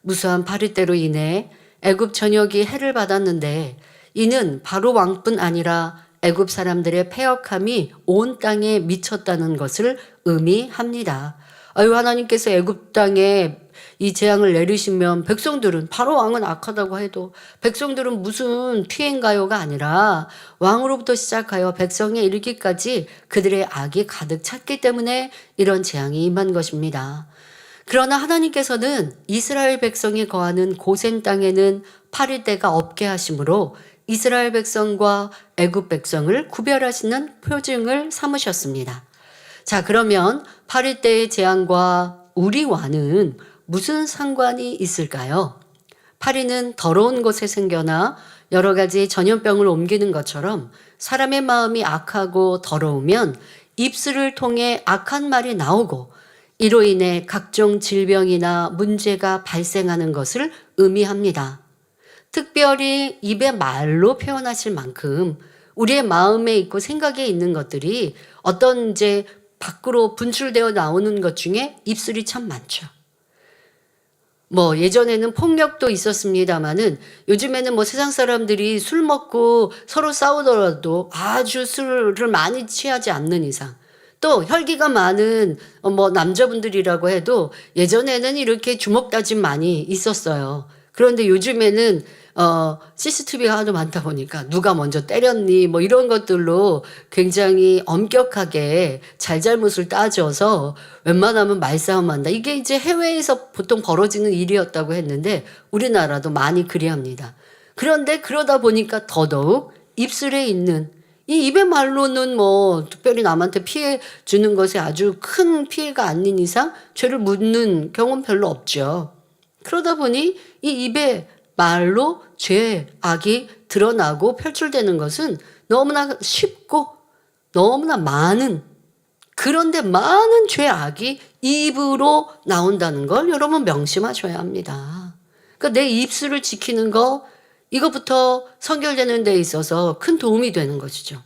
무수한 파리떼로 인해 애굽 전역이 해를 받았는데 이는 바로 왕뿐 아니라 애굽 사람들의 패역함이 온 땅에 미쳤다는 것을 의미합니다. 하나님께서 애굽 땅에 이 재앙을 내리시면 백성들은, 바로 왕은 악하다고 해도 백성들은 무슨 피해인가요가 아니라 왕으로부터 시작하여 백성에 이르기까지 그들의 악이 가득 찼기 때문에 이런 재앙이 임한 것입니다. 그러나 하나님께서는 이스라엘 백성이 거하는 고센 땅에는 파리떼가 없게 하심으로 이스라엘 백성과 애굽 백성을 구별하시는 표징을 삼으셨습니다. 자, 그러면 파리떼의 재앙과 우리와는 무슨 상관이 있을까요? 파리는 더러운 곳에 생겨나 여러 가지 전염병을 옮기는 것처럼 사람의 마음이 악하고 더러우면 입술을 통해 악한 말이 나오고 이로 인해 각종 질병이나 문제가 발생하는 것을 의미합니다. 특별히 입의 말로 표현하실 만큼 우리의 마음에 있고 생각에 있는 것들이 어떤 이제 밖으로 분출되어 나오는 것 중에 입술이 참 많죠. 예전에는 폭력도 있었습니다마는 요즘에는 세상 사람들이 술 먹고 서로 싸우더라도 아주 술을 많이 취하지 않는 이상, 또 혈기가 많은 남자분들이라고 해도 예전에는 이렇게 주먹 다짐 많이 있었어요. 그런데 요즘에는 CCTV가 하도 많다 보니까 누가 먼저 때렸니 이런 것들로 굉장히 엄격하게 잘잘못을 따져서 웬만하면 말싸움한다. 이게 이제 해외에서 보통 벌어지는 일이었다고 했는데 우리나라도 많이 그리합니다. 그런데 그러다 보니까 더더욱 입술에 있는 이 입의 말로는 특별히 남한테 피해 주는 것에 아주 큰 피해가 아닌 이상 죄를 묻는 경우는 별로 없죠. 그러다 보니 이 입의 말로 죄, 악이 드러나고 표출되는 것은 너무나 쉽고 너무나 많은, 그런데 많은 죄, 악이 입으로 나온다는 걸 여러분 명심하셔야 합니다. 그러니까 내 입술을 지키는 거, 이것부터 선결되는 데 있어서 큰 도움이 되는 것이죠.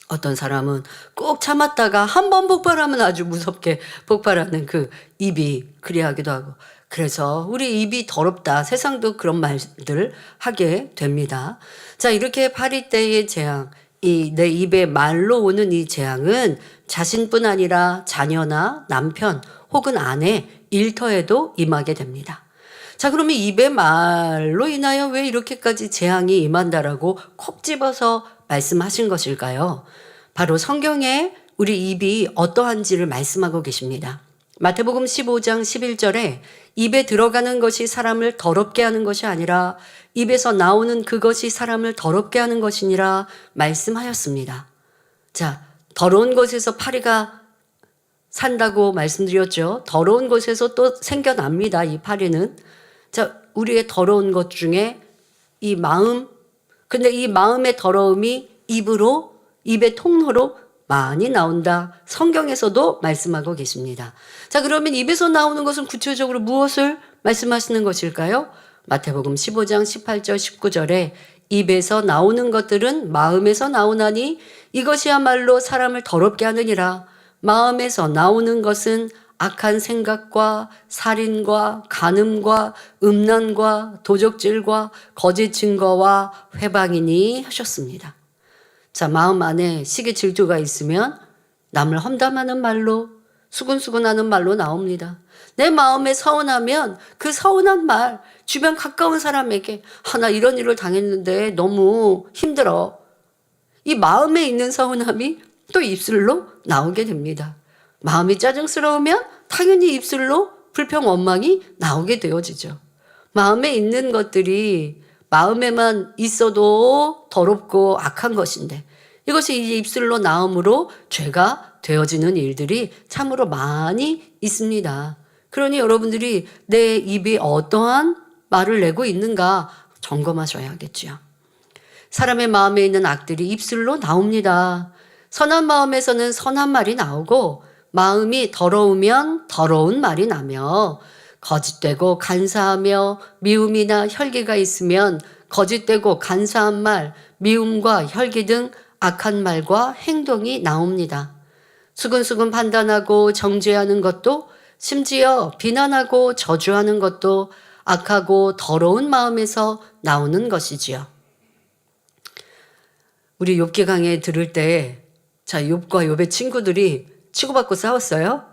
어떤 사람은 꼭 참았다가 한 번 폭발하면 아주 무섭게 폭발하는 그 입이 그리하기도 하고, 그래서 우리 입이 더럽다, 세상도 그런 말들 하게 됩니다. 자, 이렇게 파리떼의 재앙, 이 내 입에 말로 오는 이 재앙은 자신뿐 아니라 자녀나 남편 혹은 아내, 일터에도 임하게 됩니다. 자, 그러면 입의 말로 인하여 왜 이렇게까지 재앙이 임한다라고 콕 집어서 말씀하신 것일까요? 바로 성경에 우리 입이 어떠한지를 말씀하고 계십니다. 마태복음 15장 11절에 입에 들어가는 것이 사람을 더럽게 하는 것이 아니라 입에서 나오는 그것이 사람을 더럽게 하는 것이니라 말씀하였습니다. 자, 더러운 곳에서 파리가 산다고 말씀드렸죠. 더러운 곳에서 또 생겨납니다, 이 파리는. 자, 우리의 더러운 것 중에 이 마음, 근데 이 마음의 더러움이 입의 통로로 많이 나온다. 성경에서도 말씀하고 계십니다. 자, 그러면 입에서 나오는 것은 구체적으로 무엇을 말씀하시는 것일까요? 마태복음 15장 18절 19절에 입에서 나오는 것들은 마음에서 나오나니 이것이야말로 사람을 더럽게 하느니라. 마음에서 나오는 것은 악한 생각과 살인과 간음과 음란과 도적질과 거짓 증거와 회방이니 하셨습니다. 자, 마음 안에 시기 질투가 있으면 남을 험담하는 말로, 수군수군하는 말로 나옵니다. 내 마음에 서운하면 그 서운한 말 주변 가까운 사람에게 나 이런 일을 당했는데 너무 힘들어. 이 마음에 있는 서운함이 또 입술로 나오게 됩니다. 마음이 짜증스러우면 당연히 입술로 불평 원망이 나오게 되어지죠. 마음에 있는 것들이 마음에만 있어도 더럽고 악한 것인데 이것이 이제 입술로 나옴으로 죄가 되어지는 일들이 참으로 많이 있습니다. 그러니 여러분들이 내 입이 어떠한 말을 내고 있는가 점검하셔야겠지요. 사람의 마음에 있는 악들이 입술로 나옵니다. 선한 마음에서는 선한 말이 나오고 마음이 더러우면 더러운 말이 나며 거짓되고 간사하며 미움이나 혈기가 있으면 거짓되고 간사한 말, 미움과 혈기 등 악한 말과 행동이 나옵니다. 수근수근 판단하고 정죄하는 것도 심지어 비난하고 저주하는 것도 악하고 더러운 마음에서 나오는 것이지요. 우리 욥기 강해 들을 때 자, 욥과 욥의 친구들이 치고받고 싸웠어요?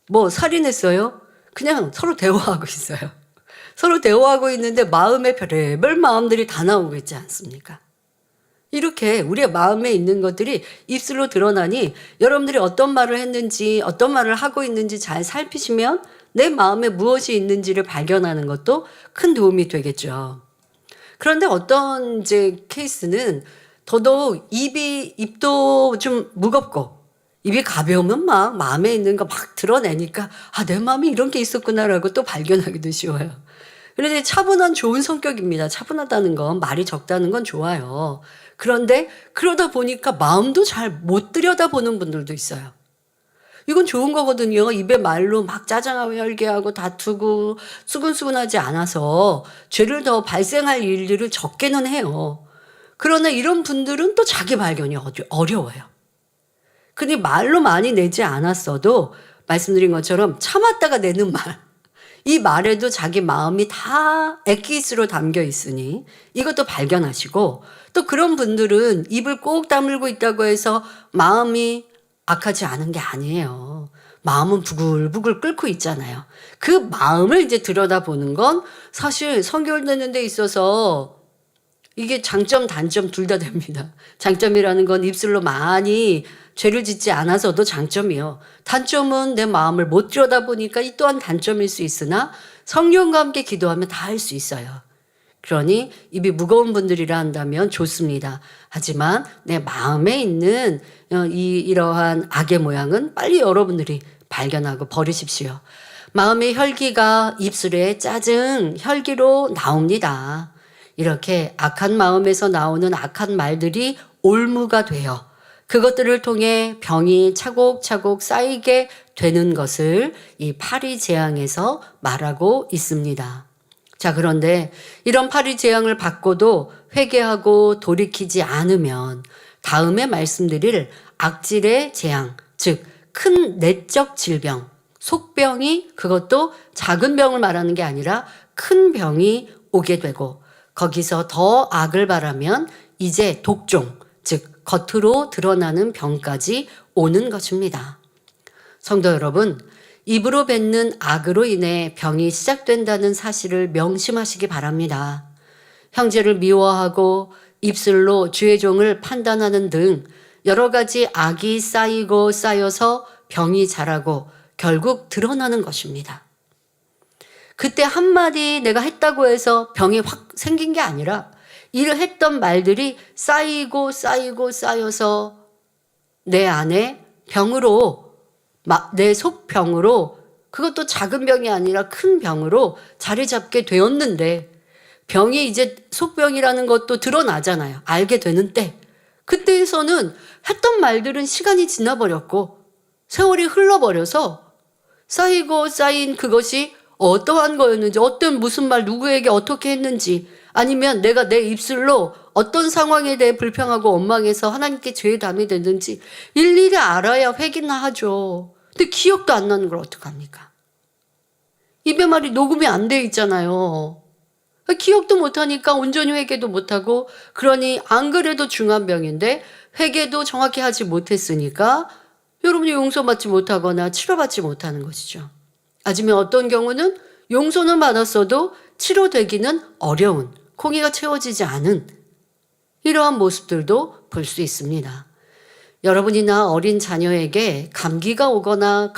뭐 살인했어요? 그냥 서로 대화하고 있어요. 서로 대화하고 있는데 마음에 별의별 마음들이 다 나오고 있지 않습니까? 이렇게 우리의 마음에 있는 것들이 입술로 드러나니 여러분들이 어떤 말을 했는지 어떤 말을 하고 있는지 잘 살피시면 내 마음에 무엇이 있는지를 발견하는 것도 큰 도움이 되겠죠. 그런데 어떤 이제 케이스는 더더욱 입도 좀 무겁고 입이 가벼우면 막 마음에 있는 거 막 드러내니까 아, 내 마음에 이런 게 있었구나라고 또 발견하기도 쉬워요. 그런데 차분한 좋은 성격입니다. 차분하다는 건 말이 적다는 건 좋아요. 그런데 그러다 보니까 마음도 잘 못 들여다보는 분들도 있어요. 이건 좋은 거거든요. 입에 말로 막 짜증하고 혈기하고 다투고 수근수근하지 않아서 죄를 더 발생할 일들을 적게는 해요. 그러나 이런 분들은 또 자기 발견이 어려워요. 근데 말로 많이 내지 않았어도 말씀드린 것처럼 참았다가 내는 말, 이 말에도 자기 마음이 다 액기스로 담겨 있으니 이것도 발견하시고, 또 그런 분들은 입을 꼭 다물고 있다고 해서 마음이 악하지 않은 게 아니에요. 마음은 부글부글 끓고 있잖아요. 그 마음을 이제 들여다보는 건 사실 선결되는 데 있어서 이게 장점, 단점 둘 다 됩니다. 장점이라는 건 입술로 많이 죄를 짓지 않아서도 장점이요. 단점은 내 마음을 못 들여다보니까 이 또한 단점일 수 있으나 성령과 함께 기도하면 다 할 수 있어요. 그러니 입이 무거운 분들이라 한다면 좋습니다. 하지만 내 마음에 있는 이러한 악의 모양은 빨리 여러분들이 발견하고 버리십시오. 마음의 혈기가 입술에 짜증, 혈기로 나옵니다. 이렇게 악한 마음에서 나오는 악한 말들이 올무가 되어 그것들을 통해 병이 차곡차곡 쌓이게 되는 것을 이 파리재앙에서 말하고 있습니다. 자, 그런데 이런 파리재앙을 받고도 회개하고 돌이키지 않으면 다음에 말씀드릴 악질의 재앙, 즉 큰 내적 질병, 속병이, 그것도 작은 병을 말하는 게 아니라 큰 병이 오게 되고, 거기서 더 악을 바라면 이제 독종, 즉 겉으로 드러나는 병까지 오는 것입니다. 성도 여러분, 입으로 뱉는 악으로 인해 병이 시작된다는 사실을 명심하시기 바랍니다. 형제를 미워하고 입술로 주의 종을 판단하는 등 여러 가지 악이 쌓이고 쌓여서 병이 자라고 결국 드러나는 것입니다. 그때 한마디 내가 했다고 해서 병이 확 생긴 게 아니라 일을 했던 말들이 쌓이고 쌓이고 쌓여서 내 안에 병으로, 내 속병으로, 그것도 작은 병이 아니라 큰 병으로 자리 잡게 되었는데, 병이 이제 속병이라는 것도 드러나잖아요. 알게 되는 때. 그때에서는 했던 말들은 시간이 지나버렸고 세월이 흘러버려서 쌓이고 쌓인 그것이 어떠한 거였는지, 어떤 무슨 말 누구에게 어떻게 했는지, 아니면 내가 내 입술로 어떤 상황에 대해 불평하고 원망해서 하나님께 죄에 담이 됐는지 일일이 알아야 회개나 하죠. 근데 기억도 안 나는 걸 어떡합니까? 입에 말이 녹음이 안 돼 있잖아요. 기억도 못하니까 온전히 회개도 못하고, 그러니 안 그래도 중한 병인데 회개도 정확히 하지 못했으니까 여러분이 용서받지 못하거나 치료받지 못하는 것이죠. 아니면 어떤 경우는 용서는 받았어도 치료되기는 어려운, 공의가 채워지지 않은 이러한 모습들도 볼 수 있습니다. 여러분이나 어린 자녀에게 감기가 오거나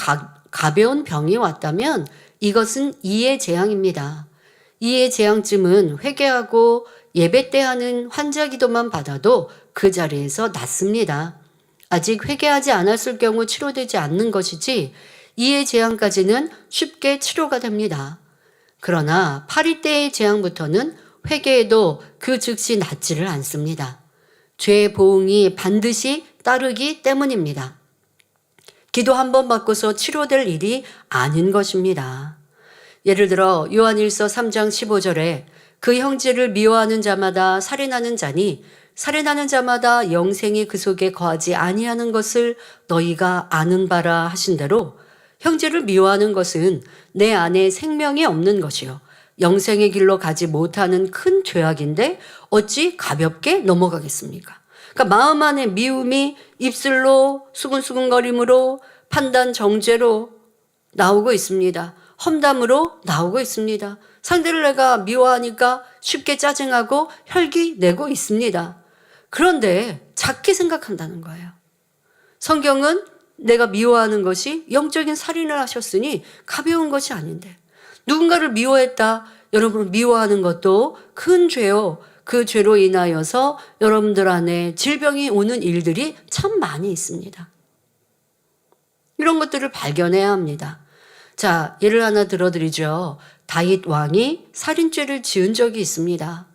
가벼운 병이 왔다면 이것은 이의 재앙입니다. 이의 재앙쯤은 회개하고 예배 때 하는 환자 기도만 받아도 그 자리에서 낫습니다. 아직 회개하지 않았을 경우 치료되지 않는 것이지, 이의 재앙까지는 쉽게 치료가 됩니다. 그러나 파리 때의 재앙부터는 회개에도 그 즉시 낫지를 않습니다. 죄의 보응이 반드시 따르기 때문입니다. 기도 한 번 받고서 치료될 일이 아닌 것입니다. 예를 들어 요한일서 3장 15절에 그 형제를 미워하는 자마다 살인하는 자니 살인하는 자마다 영생이 그 속에 거하지 아니하는 것을 너희가 아는 바라 하신 대로 형제를 미워하는 것은 내 안에 생명이 없는 것이요 영생의 길로 가지 못하는 큰 죄악인데 어찌 가볍게 넘어가겠습니까? 그러니까 마음 안에 미움이 입술로 수근수근거림으로 판단 정죄로 나오고 있습니다. 험담으로 나오고 있습니다. 상대를 내가 미워하니까 쉽게 짜증하고 혈기 내고 있습니다. 그런데 작게 생각한다는 거예요. 성경은 내가 미워하는 것이 영적인 살인을 하셨으니 가벼운 것이 아닌데 누군가를 미워했다. 여러분 미워하는 것도 큰 죄요. 그 죄로 인하여서 여러분들 안에 질병이 오는 일들이 참 많이 있습니다. 이런 것들을 발견해야 합니다. 자, 예를 하나 들어드리죠. 다윗 왕이 살인죄를 지은 적이 있습니다.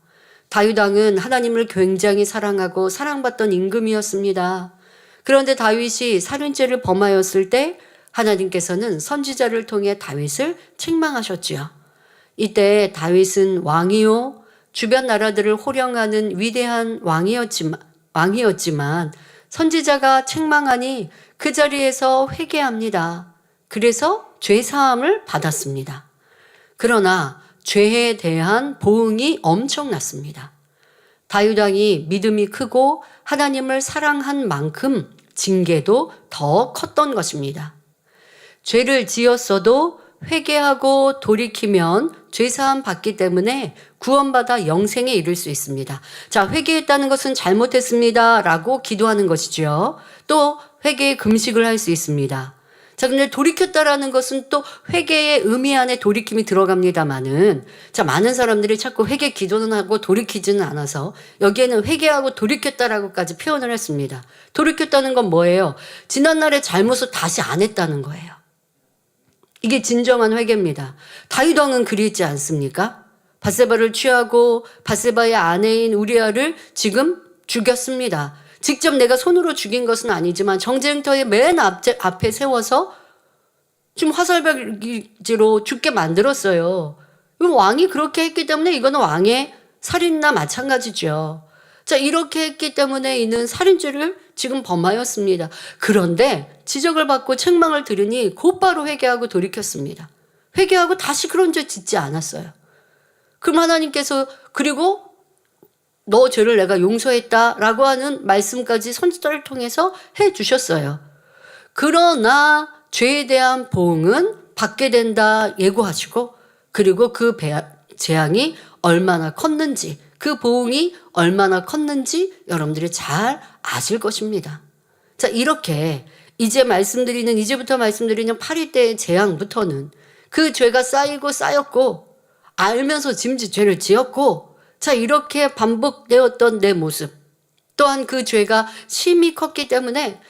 다윗 왕은 하나님을 굉장히 사랑하고 사랑받던 임금이었습니다. 그런데 다윗이 살인죄를 범하였을 때 하나님께서는 선지자를 통해 다윗을 책망하셨지요. 이때 다윗은 왕이요 주변 나라들을 호령하는 위대한 왕이었지만 선지자가 책망하니 그 자리에서 회개합니다. 그래서 죄사함을 받았습니다. 그러나 죄에 대한 보응이 엄청났습니다. 다윗 왕이 믿음이 크고 하나님을 사랑한 만큼 징계도 더 컸던 것입니다. 죄를 지었어도 회개하고 돌이키면 죄사함 받기 때문에 구원받아 영생에 이를 수 있습니다. 자, 회개했다는 것은 잘못했습니다 라고 기도하는 것이죠. 또 회개의 금식을 할 수 있습니다. 자, 근데 돌이켰다라는 것은 또 회개의 의미 안에 돌이킴이 들어갑니다만은, 자, 많은 사람들이 자꾸 회개 기도는 하고 돌이키지는 않아서 여기에는 회개하고 돌이켰다라고까지 표현을 했습니다. 돌이켰다는 건 뭐예요? 지난날의 잘못을 다시 안 했다는 거예요. 이게 진정한 회개입니다. 다윗 왕은 그리지 않습니까? 밧세바를 취하고 밧세바의 아내인 우리아를 지금 죽였습니다. 직접 내가 손으로 죽인 것은 아니지만 정쟁터의 맨 앞에 세워서 좀 화살발기로 죽게 만들었어요. 왕이 그렇게 했기 때문에 이거는 왕의 살인나 마찬가지죠. 자, 이렇게 했기 때문에 이는 살인죄를 지금 범하였습니다. 그런데 지적을 받고 책망을 들으니 곧바로 회개하고 돌이켰습니다. 회개하고 다시 그런 죄 짓지 않았어요. 그럼 하나님께서 그리고 너 죄를 내가 용서했다라고 하는 말씀까지 선지자를 통해서 해주셨어요. 그러나 죄에 대한 보응은 받게 된다 예고하시고 그리고 그 재앙이 얼마나 컸는지 그 보응이 얼마나 컸는지 여러분들이 잘 아실 것입니다. 자, 이렇게 이제부터 말씀드리는 파리 때의 재앙부터는 그 죄가 쌓이고 쌓였고 알면서 짐짓 죄를 지었고 자, 이렇게 반복되었던 내 모습 또한 그 죄가 심히 컸기 때문에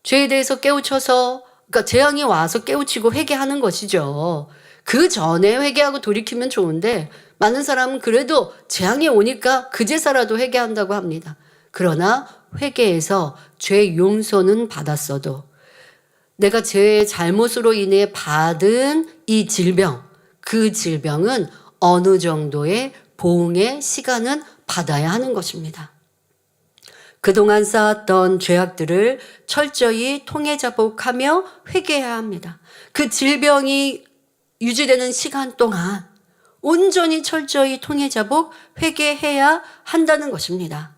죄에 대해서 깨우쳐서 그러니까 재앙이 와서 깨우치고 회개하는 것이죠. 그 전에 회개하고 돌이키면 좋은데 많은 사람은 그래도 재앙이 오니까 그제서라도 회개한다고 합니다. 그러나 회개해서 죄 용서는 받았어도 내가 죄의 잘못으로 인해 받은 이 질병, 그 질병은 어느 정도의 보응의 시간은 받아야 하는 것입니다. 그동안 쌓았던 죄악들을 철저히 통해자복하며 회개해야 합니다. 그 질병이 유지되는 시간 동안 온전히 철저히 통해자복 회개해야 한다는 것입니다.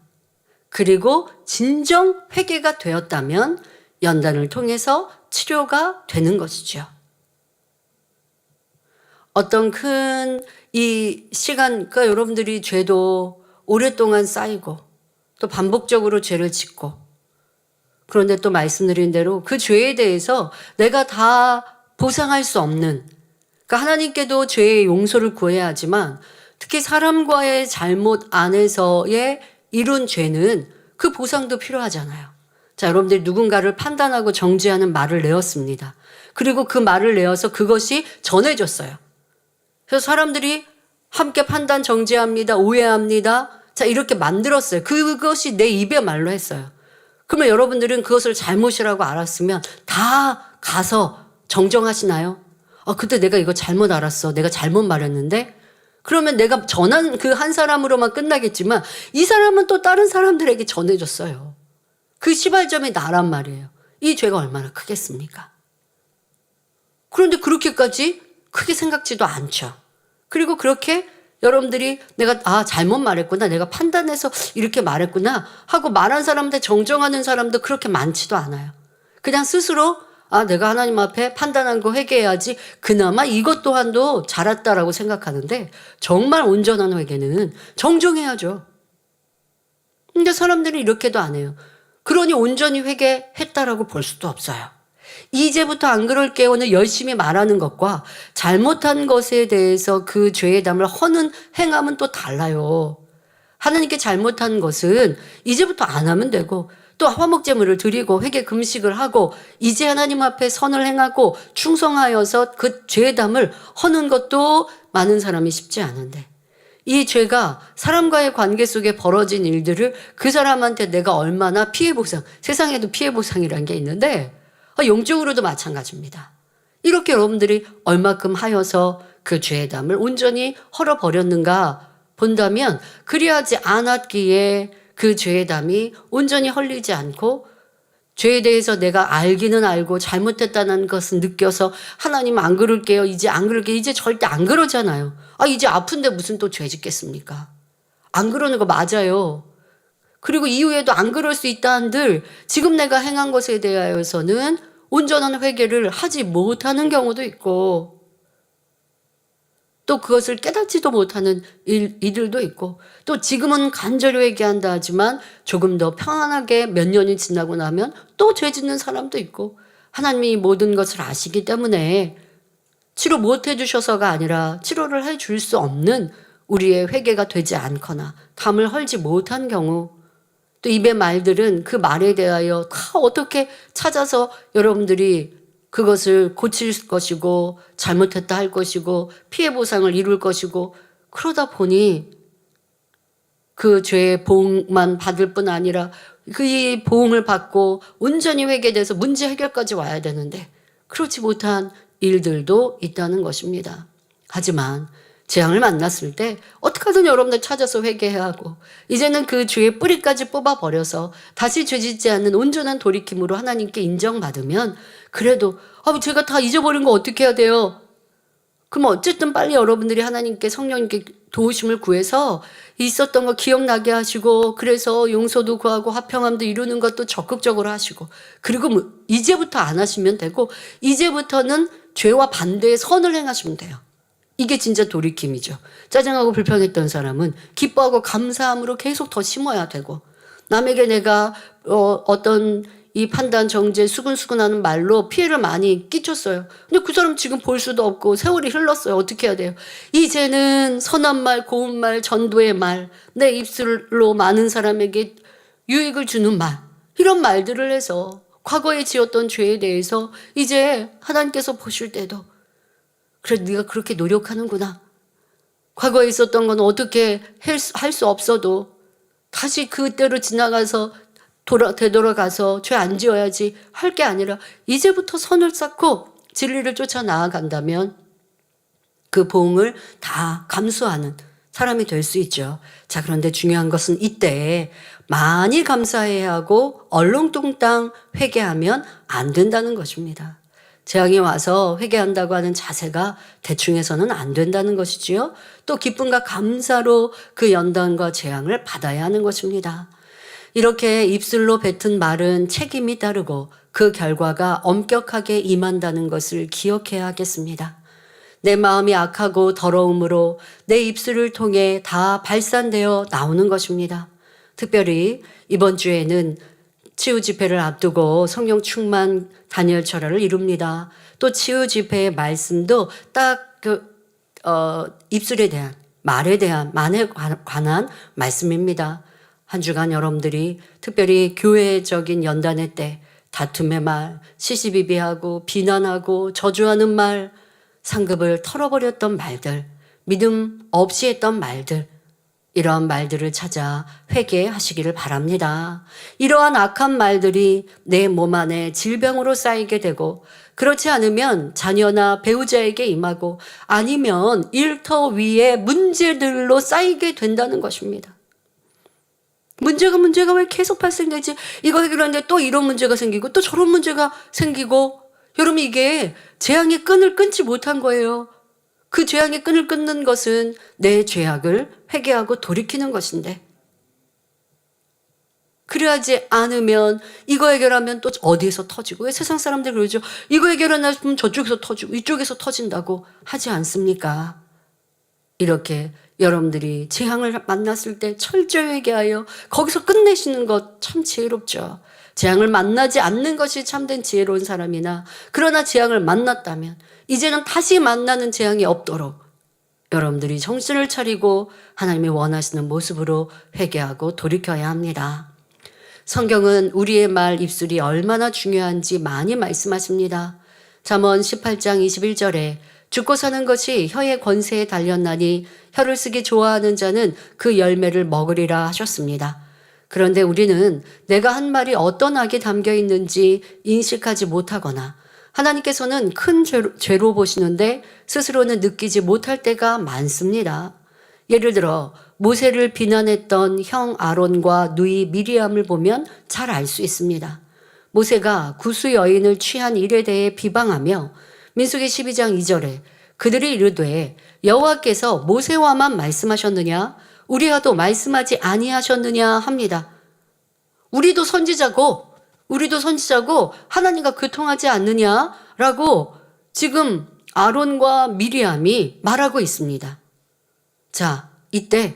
그리고 진정 회개가 되었다면 연단을 통해서 치료가 되는 것이죠. 어떤 큰 이 시간, 그러니까 여러분들이 죄도 오랫동안 쌓이고 또 반복적으로 죄를 짓고 그런데 또 말씀드린 대로 그 죄에 대해서 내가 다 보상할 수 없는 그러니까 하나님께도 죄의 용서를 구해야 하지만 특히 사람과의 잘못 안에서의 이룬 죄는 그 보상도 필요하잖아요. 자, 여러분들이 누군가를 판단하고 정죄하는 말을 내었습니다. 그리고 그 말을 내어서 그것이 전해졌어요. 그래서 사람들이 함께 판단 정죄합니다. 오해합니다. 자, 이렇게 만들었어요. 그것이 내 입의 말로 했어요. 그러면 여러분들은 그것을 잘못이라고 알았으면 다 가서 정정하시나요? 그때 내가 이거 잘못 알았어. 내가 잘못 말했는데? 그러면 내가 전한 그 한 사람으로만 끝나겠지만 이 사람은 또 다른 사람들에게 전해줬어요. 그 시발점이 나란 말이에요. 이 죄가 얼마나 크겠습니까? 그런데 그렇게까지 크게 생각지도 않죠. 그리고 그렇게 여러분들이 내가 잘못 말했구나, 내가 판단해서 이렇게 말했구나 하고 말한 사람한테 정정하는 사람도 그렇게 많지도 않아요. 그냥 스스로 내가 하나님 앞에 판단한 거 회개해야지, 그나마 이것 또한도 잘했다라고 생각하는데, 정말 온전한 회개는 정정해야죠. 근데 사람들이 이렇게도 안 해요. 그러니 온전히 회개했다라고 볼 수도 없어요. 이제부터 안 그럴게요는 열심히 말하는 것과 잘못한 것에 대해서 그 죄의 담을 허는 행함은 또 달라요. 하나님께 잘못한 것은 이제부터 안 하면 되고, 또 화목제물을 드리고 회개 금식을 하고 이제 하나님 앞에 선을 행하고 충성하여서 그 죄의 담을 허는 것도 많은 사람이 쉽지 않은데, 이 죄가 사람과의 관계 속에 벌어진 일들을 그 사람한테 내가 얼마나 피해보상, 세상에도 피해보상이라는 게 있는데 영적으로도 마찬가지입니다. 이렇게 여러분들이 얼마큼 하여서 그 죄의 담을 온전히 헐어버렸는가 본다면, 그리하지 않았기에 그 죄의 담이 온전히 헐리지 않고, 죄에 대해서 내가 알기는 알고 잘못했다는 것은 느껴서 하나님 안 그럴게요, 이제 안 그럴게요, 이제 절대 안 그러잖아요. 이제 아픈데 무슨 또 죄 짓겠습니까? 안 그러는 거 맞아요. 그리고 이후에도 안 그럴 수 있다 한들 지금 내가 행한 것에 대하여서는 온전한 회개를 하지 못하는 경우도 있고, 또 그것을 깨닫지도 못하는 이들도 있고, 또 지금은 간절히 회개한다 하지만 조금 더 평안하게 몇 년이 지나고 나면 또 죄 짓는 사람도 있고, 하나님이 모든 것을 아시기 때문에 치료 못 해주셔서가 아니라 치료를 해줄 수 없는 우리의 회개가 되지 않거나 담을 헐지 못한 경우, 또 입의 말들은 그 말에 대하여 다 어떻게 찾아서 여러분들이 그것을 고칠 것이고 잘못했다 할 것이고 피해 보상을 이룰 것이고, 그러다 보니 그 죄의 보응만 받을 뿐 아니라 그 보응을 받고 온전히 회개돼서 문제 해결까지 와야 되는데 그렇지 못한 일들도 있다는 것입니다. 하지만 재앙을 만났을 때 어떻게든 여러분들 찾아서 회개해야 하고, 이제는 그 죄의 뿌리까지 뽑아버려서 다시 죄짓지 않는 온전한 돌이킴으로 하나님께 인정받으면, 그래도 제가 다 잊어버린 거 어떻게 해야 돼요? 그럼 어쨌든 빨리 여러분들이 하나님께, 성령님께 도우심을 구해서 있었던 거 기억나게 하시고, 그래서 용서도 구하고 화평함도 이루는 것도 적극적으로 하시고, 그리고 이제부터 안 하시면 되고, 이제부터는 죄와 반대의 선을 행하시면 돼요. 이게 진짜 돌이킴이죠. 짜증하고 불평했던 사람은 기뻐하고 감사함으로 계속 더 심어야 되고, 남에게 내가 어떤 이 판단, 정죄, 수근수근하는 말로 피해를 많이 끼쳤어요. 근데 그 사람 지금 볼 수도 없고 세월이 흘렀어요. 어떻게 해야 돼요? 이제는 선한 말, 고운 말, 전도의 말, 내 입술로 많은 사람에게 유익을 주는 말, 이런 말들을 해서 과거에 지었던 죄에 대해서 이제 하나님께서 보실 때도, 그래 네가 그렇게 노력하는구나. 과거에 있었던 건 어떻게 할 수 없어도 다시 그때로 지나가서 되돌아가서 죄 안 지어야지 할 게 아니라 이제부터 선을 쌓고 진리를 쫓아 나아간다면 그 보응을 다 감수하는 사람이 될 수 있죠. 자, 그런데 중요한 것은 이때 많이 감사해야 하고 얼렁뚱땅 회개하면 안 된다는 것입니다. 재앙이 와서 회개한다고 하는 자세가 대충 해서는 안 된다는 것이지요. 또 기쁨과 감사로 그 연단과 재앙을 받아야 하는 것입니다. 이렇게 입술로 뱉은 말은 책임이 따르고 그 결과가 엄격하게 임한다는 것을 기억해야 하겠습니다. 내 마음이 악하고 더러움으로 내 입술을 통해 다 발산되어 나오는 것입니다. 특별히 이번 주에는 치유 집회를 앞두고 성령 충만 다니엘 철야를 이룹니다. 또 치유 집회의 말씀도 딱 입술에 대한, 말에 대한, 말에 관한 말씀입니다. 한 주간 여러분들이 특별히 교회적인 연단회 때 다툼의 말, 시시비비하고 비난하고 저주하는 말, 상급을 털어버렸던 말들, 믿음 없이 했던 말들, 이러한 말들을 찾아 회개하시기를 바랍니다. 이러한 악한 말들이 내 몸 안에 질병으로 쌓이게 되고 그렇지 않으면 자녀나 배우자에게 임하고 아니면 일터 위에 문제들로 쌓이게 된다는 것입니다. 문제가 왜 계속 발생되지? 이거 해결하는데 또 이런 문제가 생기고 또 저런 문제가 생기고 여러분 이게 재앙의 끈을 끊지 못한 거예요. 그 죄악의 끈을 끊는 것은 내 죄악을 회개하고 돌이키는 것인데 그래야지 않으면 이거 해결하면 또 어디에서 터지고 왜 세상 사람들 그러죠? 이거 해결하면 저쪽에서 터지고 이쪽에서 터진다고 하지 않습니까? 이렇게 여러분들이 재앙을 만났을 때 철저히 회개하여 거기서 끝내시는 것 참 지혜롭죠. 재앙을 만나지 않는 것이 참된 지혜로운 사람이나 그러나 재앙을 만났다면 이제는 다시 만나는 재앙이 없도록 여러분들이 정신을 차리고 하나님이 원하시는 모습으로 회개하고 돌이켜야 합니다. 성경은 우리의 말 입술이 얼마나 중요한지 많이 말씀하십니다. 잠언 18장 21절에 죽고 사는 것이 혀의 권세에 달렸나니 혀를 쓰기 좋아하는 자는 그 열매를 먹으리라 하셨습니다. 그런데 우리는 내가 한 말이 어떤 악이 담겨 있는지 인식하지 못하거나 하나님께서는 큰 죄로 보시는데 스스로는 느끼지 못할 때가 많습니다. 예를 들어 모세를 비난했던 형 아론과 누이 미리암을 보면 잘 알 수 있습니다. 모세가 구수 여인을 취한 일에 대해 비방하며 민수기 12장 2절에 그들이 이르되 여호와께서 모세와만 말씀하셨느냐 우리와도 말씀하지 아니하셨느냐 합니다. 우리도 선지자고 하나님과 교통하지 않느냐라고 지금 아론과 미리암이 말하고 있습니다. 자, 이때